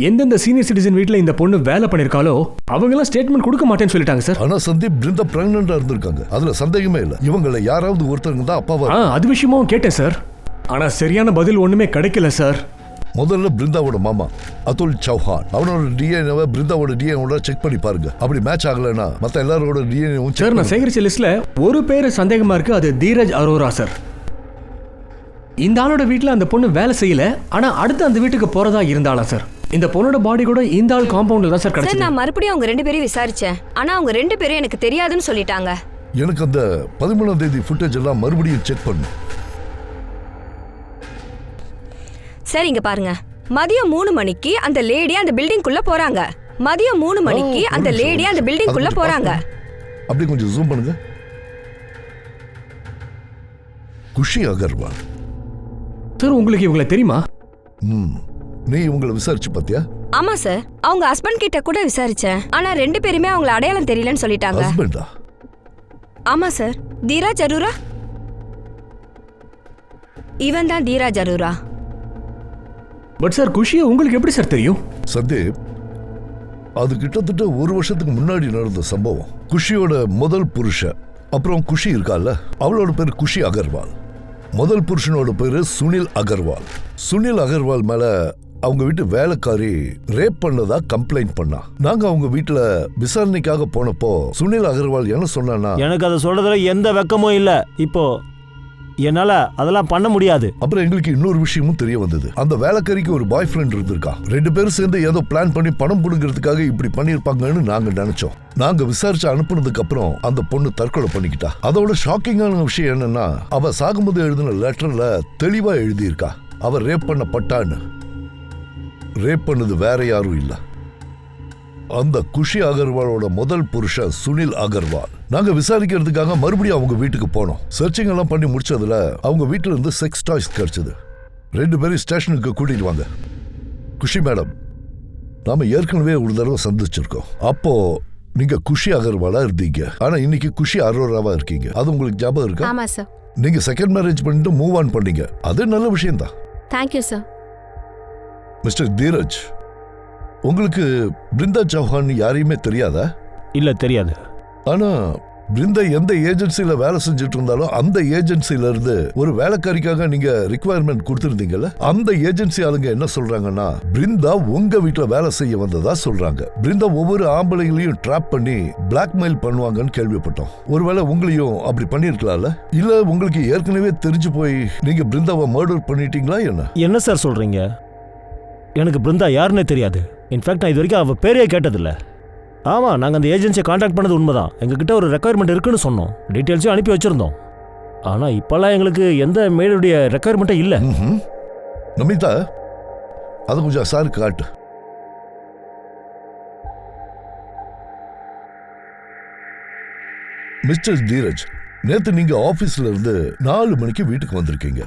F: எந்தெந்த சீனியர் சிட்டிசன் வீட்டில் இந்த பொண்ணு வேலை பண்ணிருக்காளோ அவங்கெல்லாம் ஸ்டேட்மெண்ட் கொடுக்க மாட்டேன்னு சொல்லிட்டாங்க சார்.
B: ஆனா சந்தீப் பிருந்தா பிரெக்னன்ட்டா இருந்திருக்காங்க. அதுல சந்தேகமே இல்ல. இவங்கள யாராவது ஒருத்தங்க தான் அப்பாவா.
F: அது விஷயமும் கேட்டேன் சார். ஆனா சரியான பதில் ஒண்ணுமே கிடைக்கல சார்.
B: முதல்ல பிருந்தாவோட மாமா அதுல் சௌஹான் அவனோட டிஎன்ஏவை பிருந்தாவோட டிஎன்ஏவோட செக் பண்ணி பாருங்க. அப்படி மேட்ச் ஆகலைன்னா மற்ற எல்லாரோட டிஎன்ஏவும்
F: சார். நான் சேகரிச்ச லிஸ்ட்ல ஒரு பேர் சந்தேகமா இருக்கு. அது தீரஜ் அரோரா சார். இந்த ஆளோட வீட்டில் அந்த பொண்ணு வேலை செய்யல. ஆனா அடுத்து அந்த வீட்டுக்கு போறதா இருந்தாலும் சார். இந்த பொண்ணோட பாடி கூட இந்த ஆள் காம்பவுண்ட்ல தான் சார் கிடைச்சது.
A: நான் மறுபடியும் அவங்க 2 பேரையும் விசாரிச்சேன். ஆனா அவங்க 2 பேரும் எனக்கு தெரியாதுன்னு சொல்லிட்டாங்க.
B: எனக்கு அந்த 13ஆம் தேதி ஃபுட்டேஜ் எல்லாம் மறுபடியும் செக் பண்ணு.
A: சரி இங்க பாருங்க. மதியம் 3 மணிக்கு அந்த லேடி அந்த பில்டிங்குள்ள போறாங்க. மதியம் 3 மணிக்கு அந்த லேடி அந்த பில்டிங்குள்ள போறாங்க.
B: அப்படி கொஞ்சம் ஜூம் பண்ணுங்க. குஷி அகர்வால்
F: சார், உங்களுக்கு இவங்களை தெரியுமா?
B: நீ இவங்களை விசாரிச்சு பாத்தியா?
A: ஆமா சார், அவங்க ஹஸ்பண்ட் கிட்ட கூட விசாரிச்சேன். ஆனா 2 பேருமே அவங்கள அடையாளம் தெரியலன்னு சொல்லிட்டாங்க.
B: ஹஸ்பண்டா?
A: ஆமா சார். தீராஜ் அரோரா. இவன் தான் தீராஜ் அரோரா.
F: பட் சார், குஷியை உங்களுக்கு எப்படி சார் தெரியும்?
B: சந்தீப், அது கிட்டத்தட்ட 1 வருஷத்துக்கு முன்னாடி நடந்த சம்பவம். குஷியோட முதல் புருஷன், அப்புறம் குஷி இருக்கால, அவளோட பேர் குஷி அகர்வால். முதல் புருஷனோட பேரு சுனில் அகர்வால். சுனில் அகர்வால் மேல அவங்க வீட்டு வேலைக்காரி ரேப் பண்ணதா கம்ப்ளைண்ட் பண்ணா. நாங்க அவங்க வீட்டுல விசாரணைக்காக போனப்போ சுனில் அகர்வால் என்ன சொன்னானா,
D: எனக்கு அதை சொல்றதுல எந்த வெக்கமும் இல்ல. இப்போ என்னால அதெல்லாம் பண்ண முடியாது.
B: அப்புறம் எங்களுக்கு இன்னொரு விஷயமும் தெரிய வந்தது. அந்த வேலைக்காரிக்கு ஒரு பாய் ஃப்ரெண்ட் இருந்திருக்கா. 2 பேரும் சேர்ந்து ஏதோ பிளான் பண்ணி பணம் புடுங்கிறதுக்காக இப்படி பண்ணிருப்பாங்கன்னு நாங்க நினைச்சோம். நாங்க விசாரிச்சு அனுப்புனதுக்கு அப்புறம் அந்த பொண்ணு தற்கொலை பண்ணிக்கிட்டா. அதோட ஷாக்கிங்கான விஷயம் என்னன்னா, அவ சாகும்போது எழுதின லெட்டர்ல தெளிவா எழுதியிருக்கா, அவ ரேப் பண்ணப்பட்டான்னு. ரேப் பண்ணது வேற யாரும் இல்ல, அந்த குஷி அகர்வாலோட முதல் புருஷன் சுனில் அகர்வால். நாங்க விசாரிக்கிறதுக்காக மறுபடியும் அவங்க வீட்டுக்கு போனோம். சர்ச்சிங் எல்லாம் பண்ணி முடிச்சதுல அவங்க வீட்டுல இருந்து செக்ஸ் டாய்ஸ் கிடைச்சது. 2 பேரும் ஸ்டேஷனுக்கு கூட்டிட்டு வாங்க. குஷி மேடம், நாம ஏற்கனவே ஒரு தடவை சந்திச்சிருக்கோம். அப்போ நீங்க குஷி அகர்வாலா இருந்தீங்க. ஆனா இன்னைக்கு குஷி அரோராவா இருக்கீங்க. அது உங்களுக்கு ஞாபகம் இருக்கா?
E: ஆமா சார்.
B: நீங்க செகண்ட் மேரேஜ் பண்ணிட்டு மூவ் ஆன் பண்ணீங்க. அது நல்ல விஷயம் தான்.
E: Thank you sir.
B: மிஸ்டர் தீரஜ், உங்களுக்கு பிருந்தா சௌஹான் யாரையுமே தெரியாதா?
D: இல்ல, தெரியாது.
B: ஆனா பிருந்தா எந்த ஏஜென்சில வேலை செஞ்சுட்டு இருந்தாலும் அந்த ஏஜென்சில இருந்து ஒரு வேலைக்காரிக்காக நீங்க ரிக்வயர்மெண்ட் கொடுத்திருந்தீங்கல்ல, அந்த ஏஜென்சி ஆளுங்க என்ன சொல்றாங்கன்னா, பிருந்தா உங்க வீட்டுல வேலை செய்ய வந்ததா சொல்றாங்க. பிருந்தா ஒவ்வொரு ஆம்பளைங்களையும் ட்ராப் பண்ணி பிளாக்மெயில் பண்ணுவாங்கன்னு கேள்விப்பட்டோம். ஒருவேளை உங்களையும் அப்படி பண்ணிருக்கலாம்ல? இல்ல உங்களுக்கு ஏற்கனவே தெரிஞ்சு போய் நீங்க பிருந்தாவை மர்டர் பண்ணிட்டீங்களா என்ன?
D: என்ன சார் சொல்றீங்க? எனக்கு பிருந்தா யாருன்னே தெரியாது. இன்ஃபேக்ட் நான் இது வரைக்கும் அவள் பேரையே கேட்டதில்லை. ஆமாம், நாங்கள் அந்த ஏஜென்சியை காண்டாக்ட் பண்ணது உண்மைதான். எங்ககிட்ட ஒரு ரெக்குயர்மெண்ட் இருக்குன்னு சொன்னோம், டீட்டெயில்ஸையும் அனுப்பி வச்சுருந்தோம். ஆனால் இப்போல்லாம் எங்களுக்கு எந்த மேலுடைய ரெக்குயர்மெண்ட்டும் இல்லை.
B: நமிதா, அதை கொஞ்சம் சார் காட்டு. மிஸ்டர் தீரஜ், நேற்று நீங்க ஆஃபீஸ்ல இருந்து 4 மணிக்கு வீட்டுக்கு வந்திருக்கீங்க.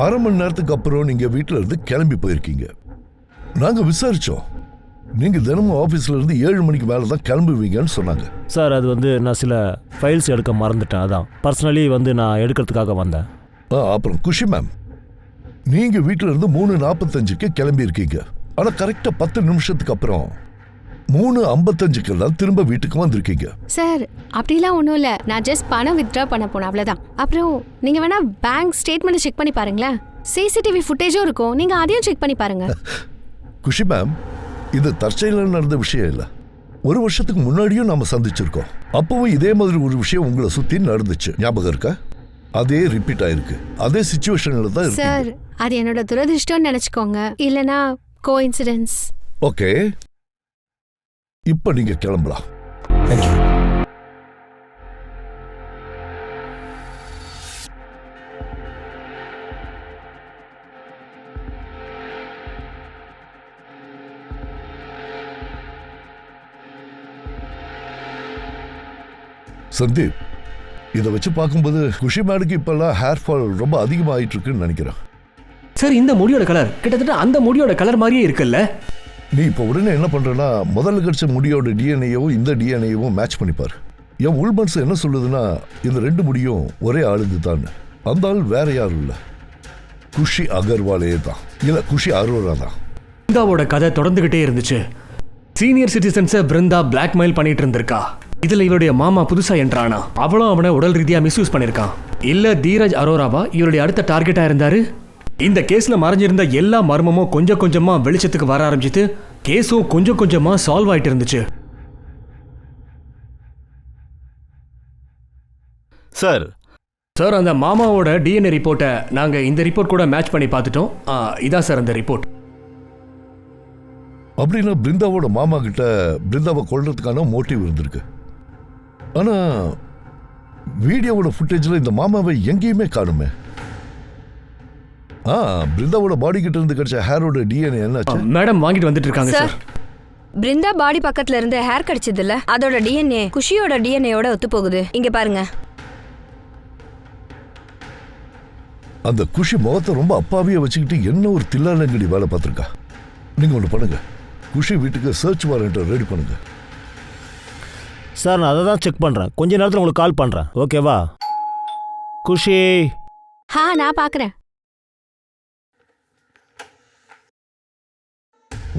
B: அரை மணி நேரத்துக்கு அப்புறம் நீங்க வீட்டில இருந்து கிளம்பி போயிருக்கீங்க. நாங்க விசாரிச்சோம், நீங்க தினமும் ஆபீஸ்ல இருந்து 7 மணிக்கு மேல தான் கிளம்புவீங்கன்னு சொன்னாங்க.
D: சார், அது நான் சில ஃபைல்ஸ் எடுக்க மறந்துட்டேன். அதான் பர்சனலி நான் எடுக்கிறதுக்காக வந்தேன்.
B: அப்புறம் குஷி மேம், நீங்க வீட்டில இருந்து 3:45க்கு கிளம்பி இருக்கீங்க. ஆனா கரெக்டா 10 நிமிஷத்துக்கு அப்புறம் 3:55க்கெல்லாம் திரும்ப வீட்டுக்கு வந்திருக்கீங்க.
E: சார், அப்படிலாம் ஒன்றும் இல்லை. நான் ஜஸ்ட் பணம் வித்ட்ரா பண்ண போனேன், அவ்வளோதான். அப்புறம் நீங்கள் வேணா பேங்க் ஸ்டேட்மெண்ட் செக் பண்ணி பாருங்களேன். சிசிடிவி ஃபுட்டேஜும் இருக்கும், நீங்கள் அதையும் செக் பண்ணி பாருங்க.
B: குஷி மேம், இது தற்செயலாக நடந்த விஷயம் இல்லை. 1 வருஷத்துக்கு முன்னாடியும் நாம சந்திச்சிருக்கோம். அப்பவும் இதே மாதிரி ஒரு விஷயம் உங்களை சுற்றி நடந்துச்சு, ஞாபகம் இருக்கா? அதே ரிப்பீட் ஆயிருக்கு. அதே சிச்சுவேஷன்ல தான் இருக்கு.
E: சார், அது என்னோட துரதிர்ஷ்டம்னு நினச்சிக்கோங்க, இல்லைனா கோஇன்சிடென்ஸ்.
B: ஓகே, இப்போ நீங்க கிளம்பலாம். சந்தீப், இதை வச்சு பார்க்கும்போது குஷி மேடுக்கு இப்பெல்லாம் ஹேர் ஃபால் ரொம்ப அதிகமாகிட்டு இருக்குன்னு நினைக்கிறேன்.
F: சார், இந்த முடியோட கலர் கிட்டத்தட்ட அந்த முடியோட கலர் மாதிரியே இருக்குல்ல?
B: நீ இப்போ உடனே என்ன பண்றேன்னா, முதல்ல கிடைச்ச முடியோட டிஎன்ஏவும் இந்த டிஎன்ஏவும் மேட்ச் பண்ணிப்பார். என் உள் மனசு என்ன சொல்லுதுன்னா, இந்த 2 முடியும் ஒரே ஆளுது தான். அந்த ஆள் வேற யாரும் இல்லை, குஷி அகர்வாலே தான். இல்ல, குஷி அரோரா தான்.
F: பிருந்தாவோட கதை தொடர்ந்துகிட்டே இருந்துச்சு. சீனியர் சிட்டிசன்ஸை பிருந்தா பிளாக்மெயில் பண்ணிட்டு இருந்திருக்கா. இதுல இவருடைய மாமா புதுசா என்றானா, அவளும் அவனை உடல் ரீதியா மிஸ்யூஸ் பண்ணிருக்கான். இல்ல தீரஜ் அரோராவா இவருடைய அடுத்த டார்கெட்டா இருந்தாரு? இந்த கேஸ்ல மறைஞ்சிருந்த எல்லா மர்மமும் கொஞ்சம் கொஞ்சமா வெளிச்சத்துக்கு வர ஆரம்பிச்சிட்டு கேஸும் கொஞ்சம் கொஞ்சமா சால்வ் ஆயிட்டு இருந்துச்சு.
G: சார்,
F: அந்த மாமாவோட டிஎன்ஏ ரிப்போர்ட்டை நாங்க இந்த ரிப்போர்ட் கூட மேட்ச் பண்ணி பார்த்துட்டோம். இதான் சார் அந்த ரிப்போர்ட்.
B: அப்படின்னா பிருந்தாவோட மாமா கிட்ட பிருந்தாவை கொல்றதுக்கான மோட்டிவ் இருந்திருக்கு. ஆனா வீடியோவோட ஃபுட்டேஜ்ல இந்த மாமாவை எங்கேயுமே காணுமே. பிருந்தாவோட பாடி கிட்ட இருந்து கிடைச்ச ஹேரோட டிஎன்ஏ என்னாச்சு?
F: மேடம் வாங்கிட்டு வந்துட்டு இருக்காங்க சார்.
A: பிருந்தா பாடி பக்கத்துல இருந்து ஹேர் கிடைச்சது இல்ல, அதோட டிஎன்ஏ குஷியோட டிஎன்ஏயோட ஒத்து போகுது. இங்க பாருங்க.
B: அந்த குஷி முகத்தை ரொம்ப அப்பாவியா வச்சுக்கிட்டு என்ன ஒரு தில்லாலங்கடி வேலை பார்த்துருக்கா. நீங்க ஒன்று பண்ணுங்க, குஷி வீட்டுக்கு சர்ச் வாரண்ட் ரெடி பண்ணுங்க.
D: சார், நான் அதை தான் செக் பண்ணுறேன். கொஞ்ச நேரத்தில் உங்களுக்கு கால் பண்ணுறேன், ஓகேவா? குஷி.
E: நான் பார்க்குறேன்.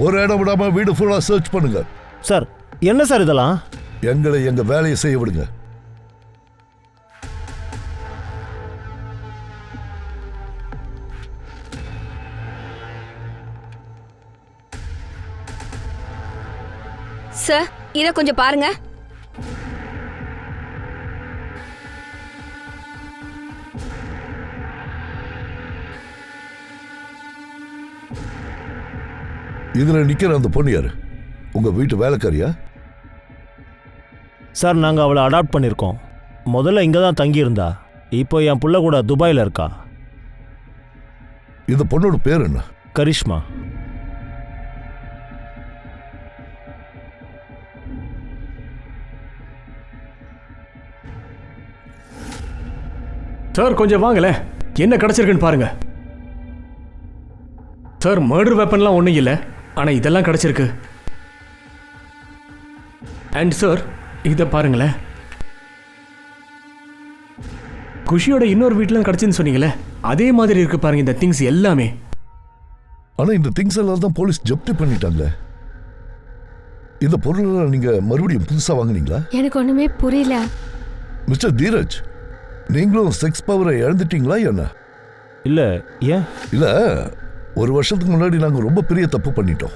B: ஒரு இடம் விடாம வீடு ஃபுல்லா சர்ச் பண்ணுங்க.
D: சார், என்ன சார் இதெல்லாம்?
B: எங்களை எங்க வேலையை செய்ய விடுங்க.
A: சார் இத கொஞ்சம் பாருங்க.
B: இதுல நிக்கிற அந்த பொண்ணு யாரு? உங்க வீட்டு வேலைக்காரியா?
D: சார் நாங்கள் அவளை அடாப்ட் பண்ணியிருக்கோம். முதல்ல இங்கே தான் தங்கியிருந்தா. இப்போ என் புள்ள கூட துபாயில் இருக்கா.
B: இந்த பொண்ணோட பேர் என்ன?
D: கரிஷ்மா.
F: சார் கொஞ்சம் வாங்கல, என்ன கிடைச்சிருக்குன்னு பாருங்க. சார் மர்டர் வெப்பன்லாம் ஒன்றும் இல்லை, ஆனால் இதெல்லாம் கிடைச்சிருக்கு. அண்ட் சார் இதை பாருங்களேன், குஷியோட இன்னொரு வீட்டில் கிடைச்சுன்னு சொன்னீங்களே, அதே மாதிரி இருக்கு பாருங்க இந்த திங்ஸ் எல்லாமே.
B: ஆனா இந்த திங்ஸ் எல்லாம் தான் போலீஸ் ஜப்தி பண்ணிட்டாங்க. இந்த பொருளை நீங்க மறுபடியும் புதுசா வாங்குனீங்களா?
E: எனக்கு ஒண்ணுமே புரியல.
B: மிஸ்டர் தீரஜ், நீங்களும் செக்ஸ் பவரை இழந்துட்டீங்களா என்ன?
D: இல்லை, ஏன்?
B: இல்ல, ஒரு வருஷத்துக்கு முன்னாடி நாங்க ரொம்ப பெரிய தப்பு பண்ணிட்டோம்.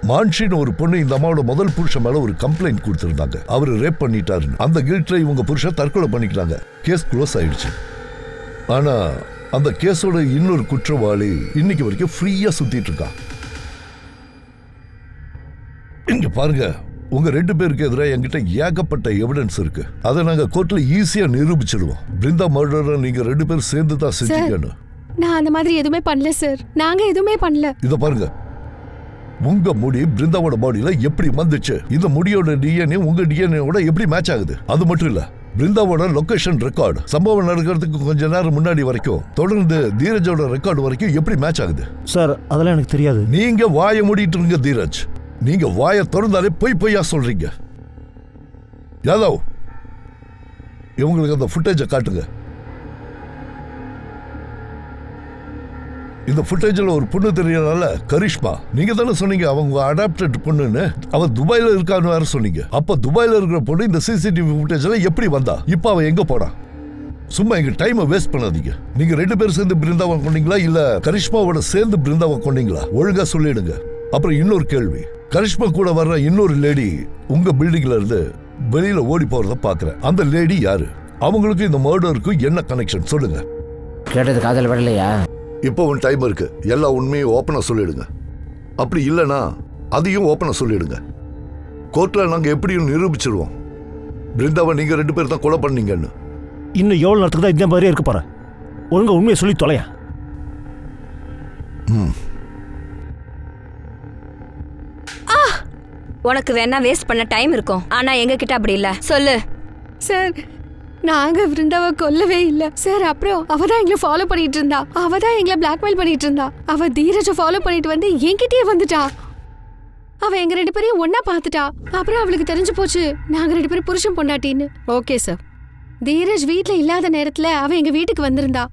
B: மான்ஷின்னு ஒரு பொண்ணு இந்த அம்மாவோட முதல் புருஷன் மேல ஒரு கம்ப்ளைண்ட் கொடுத்திருந்தாங்க. அவரு ரேப் பண்ணிட்டாருன்னு. அந்த கில்ட்ல இவங்க புருஷன் தற்கொலை பண்ணிக்கிறாங்க. கேஸ் க்ளோஸ் ஆயிடுச்சு. ஆனா அந்த கேஸோட இன்னொரு குற்றவாளி இன்னைக்கு வரைக்கும் ஃப்ரீயா சுத்திட்டு இருக்கா. இங்க பாருங்க, உங்க 2 பேருக்கு எதிராக என்கிட்ட ஏகப்பட்ட எவிடன்ஸ் இருக்கு. அதை நாங்க கோர்ட்ல ஈஸியா நிரூபிச்சிடுவோம். பிருந்தா மர்டரை நீங்க 2 பேரும் சேர்ந்து தான் செஞ்சீங்கன்னு.
E: நான் அந்த மாதிரி எதுவுமே பண்ணல சார். நாங்க எதுவுமே பண்ணல.
B: இத பாருங்க, உங்க முடி பிருந்தாவோட பாடியில எப்படி வந்துச்சு? இந்த முடியோட டிஎன்ஏ உங்க டிஎன்ஏவோட எப்படி மேட்ச் ஆகுது? அது மட்டும் இல்ல, பிருந்தாவோட லொகேஷன் ரெக்கார்டு சம்பவம் நடக்கிறதுக்கு கொஞ்ச நேரம் முன்னாடி வரைக்கும் தொடர்ந்து தீரஜோட ரெக்கார்டு வரைக்கும் எப்படி மேட்ச் ஆகுது?
D: சார் அதெல்லாம் எனக்கு தெரியாது.
B: நீங்க வாயை மூடிட்டு இருங்க தீரஜ். நீங்க வாயை திறந்தாலே பொய்யா சொல்றீங்க. யாதவ், இவங்களுக்கு அந்த ஃபுட்டேஜை காட்டுங்க. இந்த ஃபுட்டேஜில் ஒரு பொண்ணு தெரியறனால கரிஷ்மா, நீங்க தானே சொன்னீங்க அவங்க அடாப்டட் பொண்ணுன்னு. அவ துபாயில இருக்கான்னு வேற சொன்னீங்க. அப்ப துபாயில இருக்கிற பொண்ணு இந்த சிசிடிவி ஃபுட்டேஜ்ல எப்படி வந்தா? இப்ப அவ எங்க போனா? சும்மா எங்க டைமை வேஸ்ட் பண்ணாதீங்க. நீங்க 2 பேரும் சேர்ந்து பிருந்தாவை கொண்டீங்களா இல்ல கரிஷ்மாவோட சேர்ந்து பிருந்தாவை கொண்டீங்களா? ஒழுங்கா சொல்லிடுங்க. அப்புறம் இன்னொரு கேள்வி, கரிஷ்மா கூட வர்ற இன்னொரு லேடி உங்க பில்டிங்ல இருந்து வெளியில ஓடி போறத பாக்குறேன். அந்த லேடி யாரு? அவங்களுக்கு இந்த மர்டருக்கும் என்ன கனெக்ஷன் சொல்லுங்க.
K: கேட்டது காதல் விடலையா?
B: இப்போ உன் டைம் இருக்கு. எல்லா உண்மையும் ஓப்பனா சொல்லிடுங்க. அப்படி இல்லைன்னா அதையும் ஓப்பனா சொல்லிடுங்க. கோர்ட்ல நாங்க எப்படியும் நிரூபிச்சிருவோம் பிருந்தாவை நீங்க 2 பேர் தான் கொலை பண்ணீங்கன்னு.
D: இன்னும் எவ்வளவு நேரத்துக்கு தான் இந்த மாதிரியே இருக்க போறேன்? ஒழுங்கா உண்மையை சொல்லி தொலையா.
A: உனக்கு வேணா வேஸ்ட் பண்ண டைம் இருக்கும், ஆனா எங்க கிட்ட அப்படி இல்ல. சொல்லு.
E: சார் நாங்க பிருந்தாவை கொல்லவே இல்ல சார். அப்புறம் அவ தான் எங்களை ஃபாலோ பண்ணிட்டு இருந்தா. அவ தான் எங்களை பிளாக்மெயில் பண்ணிட்டு இருந்தா. அவ தீரஜை ஃபாலோ பண்ணிட்டு வந்து என்கிட்டயே வந்துட்டா. அவ எங்க 2 பேரையும் ஒன்னா பாத்துட்டா. அப்புறம் அவளுக்கு தெரிஞ்சு போச்சு நாங்க 2 பேரும் புருஷன் பொண்டாட்டின்னு. ஓகே சார், தீரஜ் வீட்ல இல்லாத நேரத்துல அவ எங்க வீட்டுக்கு வந்திருந்தா.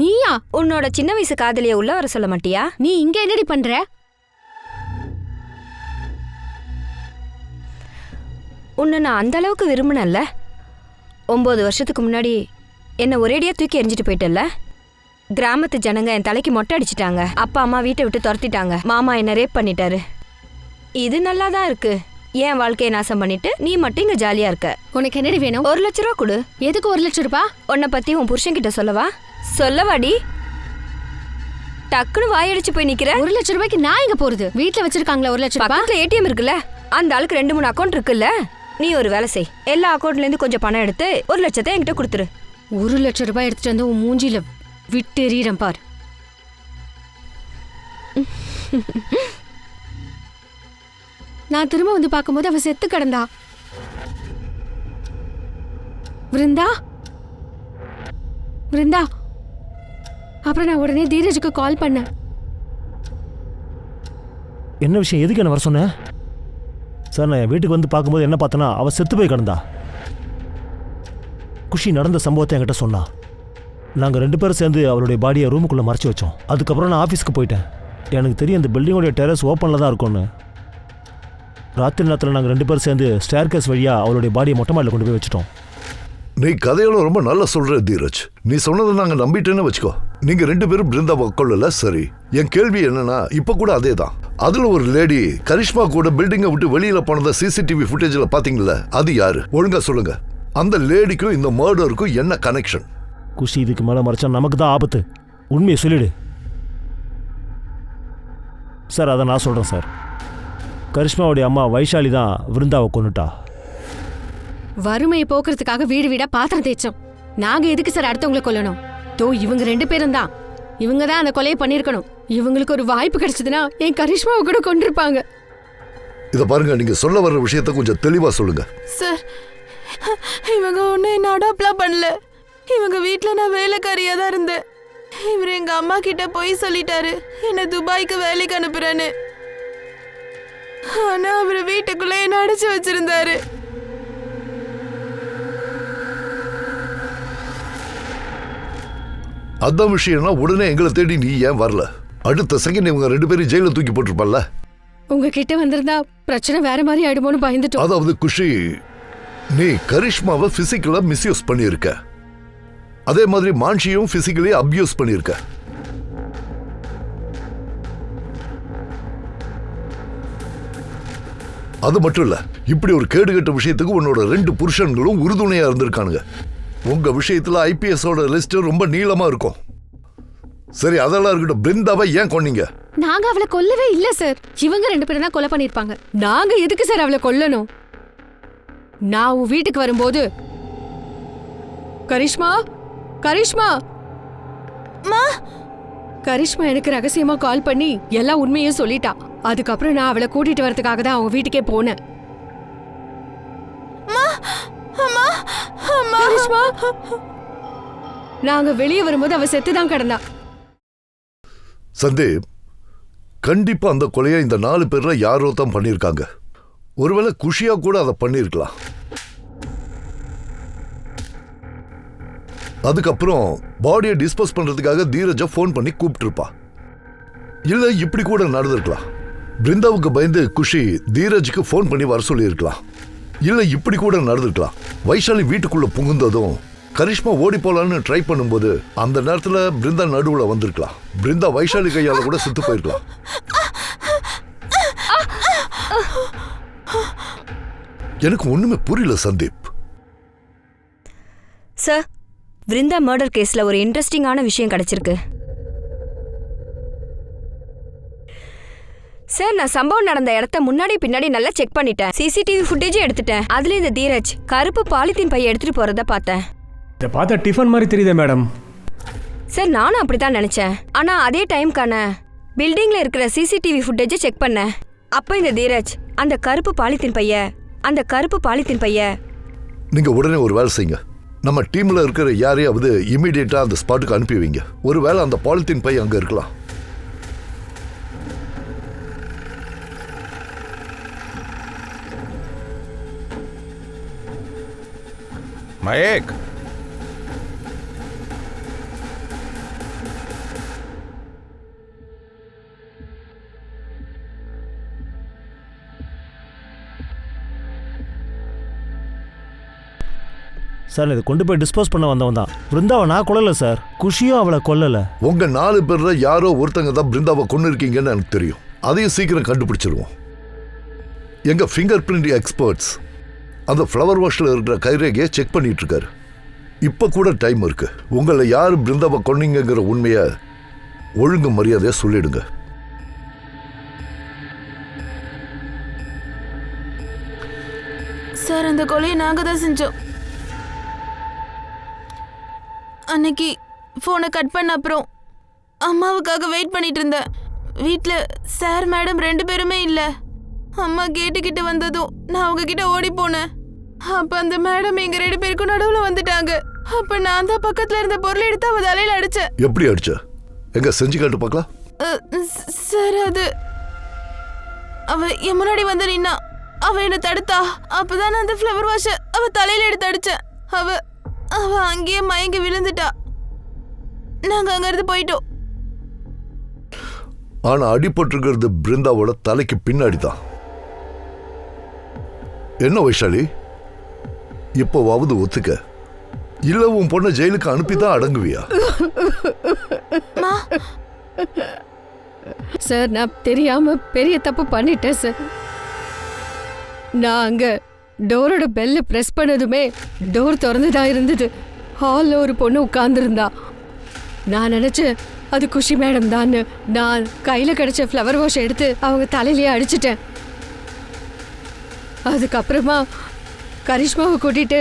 E: நீயா
A: உன்னோட சின்ன வயசு காதலிய உள்ள வர சொல்ல மாட்டியா?
E: நீ இங்க என்னடி பண்ற?
A: உன்னை நான் அந்த அளவுக்கு விரும்பினல்ல. 9 வருஷத்துக்கு முன்னாடி என்னை ஒரேடியா தூக்கி எறிஞ்சிட்டு போயிட்டல்ல. கிராமத்து ஜனங்க என் தலைக்கு மொட்டை அடிச்சிட்டாங்க. அப்பா அம்மா வீட்டை விட்டு துரத்திட்டாங்க. மாமா என்ன ரேப் பண்ணிட்டாரு. இது நல்லா தான் இருக்கு. என் வாழ்க்கையை நாசம் பண்ணிட்டு நீ மட்டும் இங்க ஜாலியா இருக்க.
E: உனக்கு என்னடி வேணும்?
A: 1 லட்ச ரூபா கொடு.
E: எதுக்கு 1 லட்சம் ரூபாய்?
A: உன்னை பத்தி உன் புருஷன் கிட்ட சொல்லவா? சொல்லவாடி. டக்குன்னு வாயடிச்சு போய் நிக்கிற.
E: 1 லட்சம் ரூபாய்க்கு நான் எங்க போறது? வீட்டுல வச்சிருக்காங்களா 1 லட்சம் ரூபாய்?
A: பக்கத்துல ஏடிஎம் இருக்குல்ல, அந்த ஆளுக்கு 2-3 அக்கௌண்ட் இருக்குல்ல. நீ ஒரு வேலை செய், எல்லா அக்கௌண்ட்ல இருந்து கொஞ்சம் பணம் எடுத்து 1 லட்சத்தை என்கிட்ட கொடுத்துரு.
E: 1 லட்சம் ரூபாய் எடுத்துட்டு வந்து உன் மூஞ்சில விட்டு எறியறேன் பார். நான் திரும்ப வந்து பார்க்கும்போது அவ செத்து கிடந்தா. விருந்தா விருந்தா. அப்புறம் நான் உடனே தீரஜுக்கு கால் பண்ணேன்.
D: என்ன விஷயம்? எதுக்கு என்ன வர சொன்ன? சார் நான் என் வீட்டுக்கு வந்து பார்க்கும்போது என்ன பார்த்தேன்னா அவள் செத்து போய் கிடந்தா. குஷி நடந்த சம்பவத்தை என்கிட்ட சொன்னா. நாங்கள் 2 பேரும் சேர்ந்து அவளுடைய பாடியை ரூமுக்குள்ளே மறைச்சி வச்சோம். அதுக்கப்புறம் நான் ஆஃபீஸ்க்கு போயிட்டேன். எனக்கு தெரியும் இந்த பில்டிங்கோடைய டெரஸ் ஓப்பனில் தான் இருக்கும்னு. ராத்திரி நேரத்தில் நாங்கள் 2 பேரும் சேர்ந்து ஸ்டேர் கேஸ் வழியாக அவளுடைய பாடியை மொட்டை மாடியில் கொண்டு போய் வச்சுட்டோம்.
B: நீ கதையோட ரொம்ப நல்லா சொல்ற தீரஜ். நீ சொன்னதை நாங்கள் நம்பிட்டேன்னு வச்சுக்கோ. நீங்க 2 பேரும் பிருந்தாவை கொள்ளல, சரி. என் கேள்வி என்னன்னா, இப்ப கூட அதே தான். அதுல ஒரு லேடி கரிஷ்மா கூட பில்டிங்கை விட்டு வெளியில போனத சிசிடிவி ஃபுட்டேஜ்ல பாத்தீங்கல்ல, அது யாரு? ஒழுங்கா சொல்லுங்க. அந்த லேடிக்கும் இந்த மர்டருக்கும் என்ன கனெக்ஷன்?
D: குஷி இதுக்கு மேலே மறைச்சா நமக்கு தான் ஆபத்து. உண்மையை சொல்லிடு சார். அதை நான் சொல்கிறேன் சார். கரிஷ்மாவுடைய அம்மா வைஷாலி தான் விருந்தாவை கொன்னுட்டா.
E: வறுமையை போக்குறதுக்காக வீடு வீடா பாத்திரம் தேய்ச்சோம். நாங்க எதுக்கு சார் அடுத்தவங்களை கொல்லணும்? இவங்க 2 பேரும் தான். இவங்க தான் அந்த கொலையை பண்ணிருக்கணும். இவங்களுக்கு ஒரு வாய்ப்பு கிடைச்சதுன்னா என் கரிஷ்மாவை கூட கொண்டிருப்பாங்க.
B: இத பாருங்க, நீங்க சொல்ல வர்ற விஷயத்த கொஞ்சம் தெளிவா சொல்லுங்க.
C: சார், இவங்க ஒன்றும் என்ன அடாப்ட்லாம் பண்ணல. இவங்க வீட்டில் நான் வேலைக்காரியா தான் இருந்தேன். இவர் எங்க அம்மா கிட்ட போய் சொல்லிட்டாரு என்ன துபாய்க்கு வேலைக்கு அனுப்புறேன்னு. ஆனா அவர் வீட்டுக்குள்ள என்ன அடைச்சு வச்சிருந்தாரு.
B: அதான் விஷயம்னா உடனே எங்களை தேடி நீ ஏன் வரல? அடுத்த செகண்ட் இவங்க 2 பேரும் ஜெயில தூக்கி போட்டிருப்பல்ல.
E: உங்ககிட்ட வந்திருந்தா பிரச்சனை வேற மாதிரி ஆயிடுமோன்னு பயந்துட்டோம்.
B: அதாவது குஷி, நீ கரிஷ்மாவை பிசிக்கலா மிஸ்யூஸ் பண்ணியிருக்க. அதே மாதிரி மான்ஷியும் பிசிக்கலி அபியூஸ் பண்ணியிருக்க. அது மட்டும் இல்ல, இப்படி ஒரு கேடுகட்ட விஷயத்துக்கு உன்னோட 2 புருஷன்களும் உறுதுணையா இருந்திருக்கானுங்க. உங்க விஷயத்துல ஐபிஎஸோட லிஸ்ட் ரொம்ப நீளமா இருக்கும். சரி, அதெல்லாம் இருக்கட்டும். பிருந்தாவை ஏன் கொன்னீங்க?
E: நாங்க அவளை கொல்லவே இல்ல சார். இவங்க 2 பேரும் தான் கொலை பண்ணிருப்பாங்க. நாங்க எதுக்கு சார் அவளை கொல்லணும்? நான் உன் வீட்டுக்கு வரும்போது கரிஷ்மா கரிஷ்மா கரிஷ்மா எனக்கு ரகசியமா கால் பண்ணி எல்லா உண்மையும் சொல்லிட்டா. அதுக்கப்புறம் நான் அவளை கூட்டிட்டு வரதுக்காக தான் அவங்க வீட்டுக்கே போனேன். கரிஷ்மா, நாங்க வெளியே வரும்போது அவ செத்துதான் கிடந்தா.
B: சந்தீப், கண்டிப்பா அந்த கொலையை இந்த 4 பேர்ல யாரோ தான் பண்ணியிருக்காங்க. ஒருவேளை குஷியா கூட அதை பண்ணியிருக்கலாம். அதுக்கப்புறம் பாடியை டிஸ்போஸ் பண்றதுக்காக தீரஜ ஃபோன் பண்ணி கூப்பிட்டுருப்பா. இல்ல இப்படி கூட நடந்திருக்கலாம். பிருந்தாவுக்கு பயந்து குஷி தீரஜுக்கு ஃபோன் பண்ணி வர சொல்லி இருக்கலாம். இல்ல இப்படி கூட நடந்திருக்கலாம். வைஷாலி வீட்டுக்குள்ள புகுந்ததும் கரிஷ்மா ஓடி போலான்னு ட்ரை பண்ணும்போது அந்த நேரத்துல பிருந்தா நடுவுல வந்திருக்கலாம். பிருந்தா வைஷாலி கையால கூட செத்து போயிருக்கலாம். எனக்கு ஒண்ணுமே புரியல சந்தீப்.
A: சார், விருந்தா மர்டர் கேஸ்ல ஒரு இன்ட்ரெஸ்டிங்கான விஷயம் கிடைச்சிருக்கு சார். நான் சம்பவம் நடந்த இடத்த முன்னாடி பின்னாடி நல்லா செக் பண்ணிட்டேன். சிசிடிவி ஃபுட்டேஜ் எடுத்துட்டேன். அதுல இந்த தீரஜ் கருப்பு பாலித்தீன் பையை எடுத்துட்டு போறத பார்த்தேன்.
F: இதை பார்த்தா டிஃபன் மாதிரி தெரியுதே மேடம்.
A: சார், நானும் அப்படித்தான் நினைச்சேன். ஆனா அதே டைம்க்கான பில்டிங்ல இருக்கிற சிசிடிவி ஃபுட்டேஜை செக் பண்ணேன். அப்ப இந்த தீரஜ் அந்த கருப்பு பாலித்தீன் பைய
B: நீங்க உடனே ஒரு வேலை செய்யுங்க. நம்ம டீம்ல இருக்கிற யாரையாவது இமீடியட்டா அந்த ஸ்பாட்டுக்கு அனுப்பி வைங்க. ஒருவேளை அந்த பாலித்தீன் பை அங்க இருக்கலாம்.
H: மயேக்,
D: சார், இதை கொண்டு போய் டிஸ்போஸ் பண்ண வந்தவன் தான். பிருந்தாவை நான் கொல்லல சார். குஷியும் அவளை கொல்லல.
B: உங்க 4 பேர்ல யாரோ ஒருத்தங்க தான் பிருந்தாவை கொண்டு இருக்கீங்கன்னு எனக்கு தெரியும். அதையும் சீக்கிரம் கண்டுபிடிச்சிருவோம். எங்க ஃபிங்கர் பிரிண்ட் எக்ஸ்பர்ட்ஸ் அந்த ஃப்ளவர் வாஷ்ல இருக்கிற கைரேகையை செக் பண்ணிட்டு இருக்காரு. இப்ப கூட டைம் இருக்கு. உங்களை யாரு பிருந்தாவை கொன்னீங்கிற உண்மையை ஒழுங்கு மரியாதையா சொல்லிடுங்க.
C: சார், அந்த கொலையை நாங்க தான் செஞ்சோம். அன்னைக்கு ஃபோனை கட் பண்ண அப்புறம் அம்மாவுக்காக வெயிட் பண்ணிட்டு இருந்தேன். வீட்டில் சார் மேடம் 2 பேருமே இல்லை. அம்மா கேட்டுக்கிட்டு வந்ததும் நான் அவங்க கிட்ட ஓடி போனேன். அப்ப அந்த மேடம் எங்க 2 பேருக்கும் நடுவுல வந்துட்டாங்க. அப்ப நான் தான் பக்கத்துல இருந்த பொருளை எடுத்து அவ தலையில அடிச்சேன்.
B: எப்படி அடிச்ச? எங்க செஞ்சு காட்டு பார்க்கலாம்.
C: சார், அது அவ என் முன்னாடி வந்து நின்னா. அவ என்ன தடுத்தா. அப்பதான் நான் அந்த ஃப்ளவர் வாஷ அவ தலையில எடுத்து அடிச்சேன். அவ அங்கேயே மயங்கி விழுந்துட்டா. நாங்க அங்க இருந்து போயிட்டோம்.
B: ஆனா அடிபட்டிருக்கிறது பிருந்தாவோட தலைக்கு பின்னாடி தான். என்ன வைஷாலி, இப்போவாவது ஒத்துக்க. இல்ல உன் பொண்ணை ஜெயிலுக்கு அனுப்பிதான் அடங்குவியா?
E: சார் நான் தெரியாம பெரிய தப்பு பண்ணிட்டேன் சார். நான் அங்க டோரோட பெல்ல பிரஸ் பண்ணதுமே டோர் திறந்துதான் இருந்தது. ஹாலில் ஒரு பொண்ணு உட்கார்ந்துருந்தா. நான் நினைச்சேன் அது குஷி மேடம் தான். நான் கையில கிடைச்ச ஃப்ளவர் வாஷ் எடுத்து அவங்க தலையிலேயே அடிச்சிட்டேன். அதுக்கப்புறமா கரிஷ்மாவை கூட்டிட்டு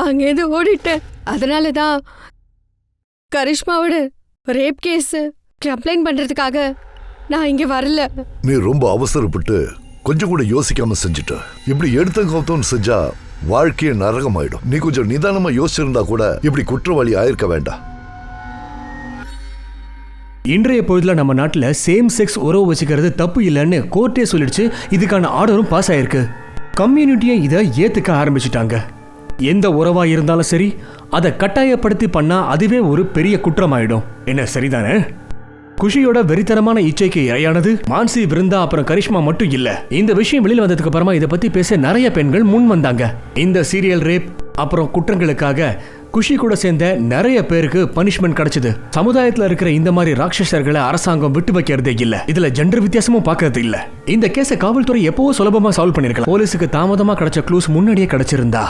E: அங்கேருந்து ஓடிட்டேன். அதனால தான் கரிஷ்மாவோட ரேப் கேஸ் கம்ப்ளைண்ட் பண்றதுக்காக நான் இங்க வரல.
B: நீ ரொம்ப அவசரப்பட்டு கொஞ்சம் கூட யோசிக்காம செஞ்சுட்ட. இப்படி எடுத்த கவுத்தோன்னு செஞ்சா வாழ்க்கையே நரகமாயிடும். நீ கொஞ்சம் நிதானமா யோசிச்சிருந்தா கூட இப்படி குற்றவாளி ஆயிருக்க வேண்டாம்.
F: இன்றைய பொழுதுல நம்ம நாட்டுல சேம் செக்ஸ் உறவு வச்சுக்கிறது தப்பு இல்லைன்னு கோர்ட்டே சொல்லிடுச்சு. இதுக்கான ஆர்டரும் பாஸ் ஆயிருக்கு. கம்யூனிட்டியை இதை ஏத்துக்க ஆரம்பிச்சுட்டாங்க. எந்த உறவா இருந்தாலும் சரி, அதை கட்டாயப்படுத்தி பண்ணா அதுவே ஒரு பெரிய குற்றமாயிடும். என்ன சரிதானே? குஷியோட வெறித்தனமான இச்சைக்கு இரையானது மான்சி, விருந்தா அப்புறம் கரிஷ்மா மட்டும் இல்ல. இந்த விஷயம் வெளியில் வந்ததுக்கு அப்புறமா இதை பத்தி பேச நிறைய பெண்கள் முன் வந்தாங்க. இந்த சீரியல் ரேப் அப்புறம் குற்றங்களுக்காக குஷி கூட சேர்ந்த நிறைய பேருக்கு பனிஷ்மெண்ட் கிடைச்சது. சமுதாயத்துல இருக்கிற இந்த மாதிரி ராட்சசர்களை அரசாங்கம் விட்டு வைக்கிறதே இல்ல. இதுல ஜெண்டர் வித்தியாசமும் பார்க்கறது இல்ல. இந்த கேஸை காவல்துறை எப்பவோ சுலபமா சால்வ் பண்ணிருக்கலாம். போலீஸுக்கு தாமதமா கிடைச்ச க்ளூஸ் முன்னாடியே கிடைச்சிருந்தா.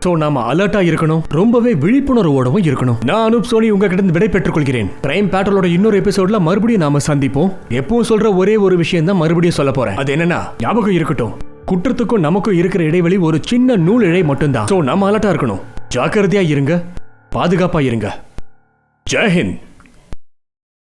F: சோ நாம அலர்ட்டா இருக்கணும், ரொம்பவே விழிப்புணர்வோடவும் இருக்கணும். நான் அனூப் சோனி உங்ககிட்ட இருந்து விடை பெற்றுக் கொள்கிறேன். கிரைம் பேட்ரோலோட இன்னொரு எபிசோட்ல மறுபடியும் நாம சந்திப்போம். எப்பவும் சொல்ற ஒரே ஒரு விஷயம் தான் மறுபடியும் சொல்ல போறேன். அது என்னன்னா, ஞாபகம் இருக்கட்டும், குற்றத்துக்கும் நமக்கும் இருக்கிற இடைவெளி ஒரு சின்ன நூல் இழை மட்டும்தான். சோ நாம அலர்ட்டா இருக்கணும், ஜாக்கிரதையா இருங்க, பாதுகாப்பா இருங்க. ஜெய் ஹிந்த்.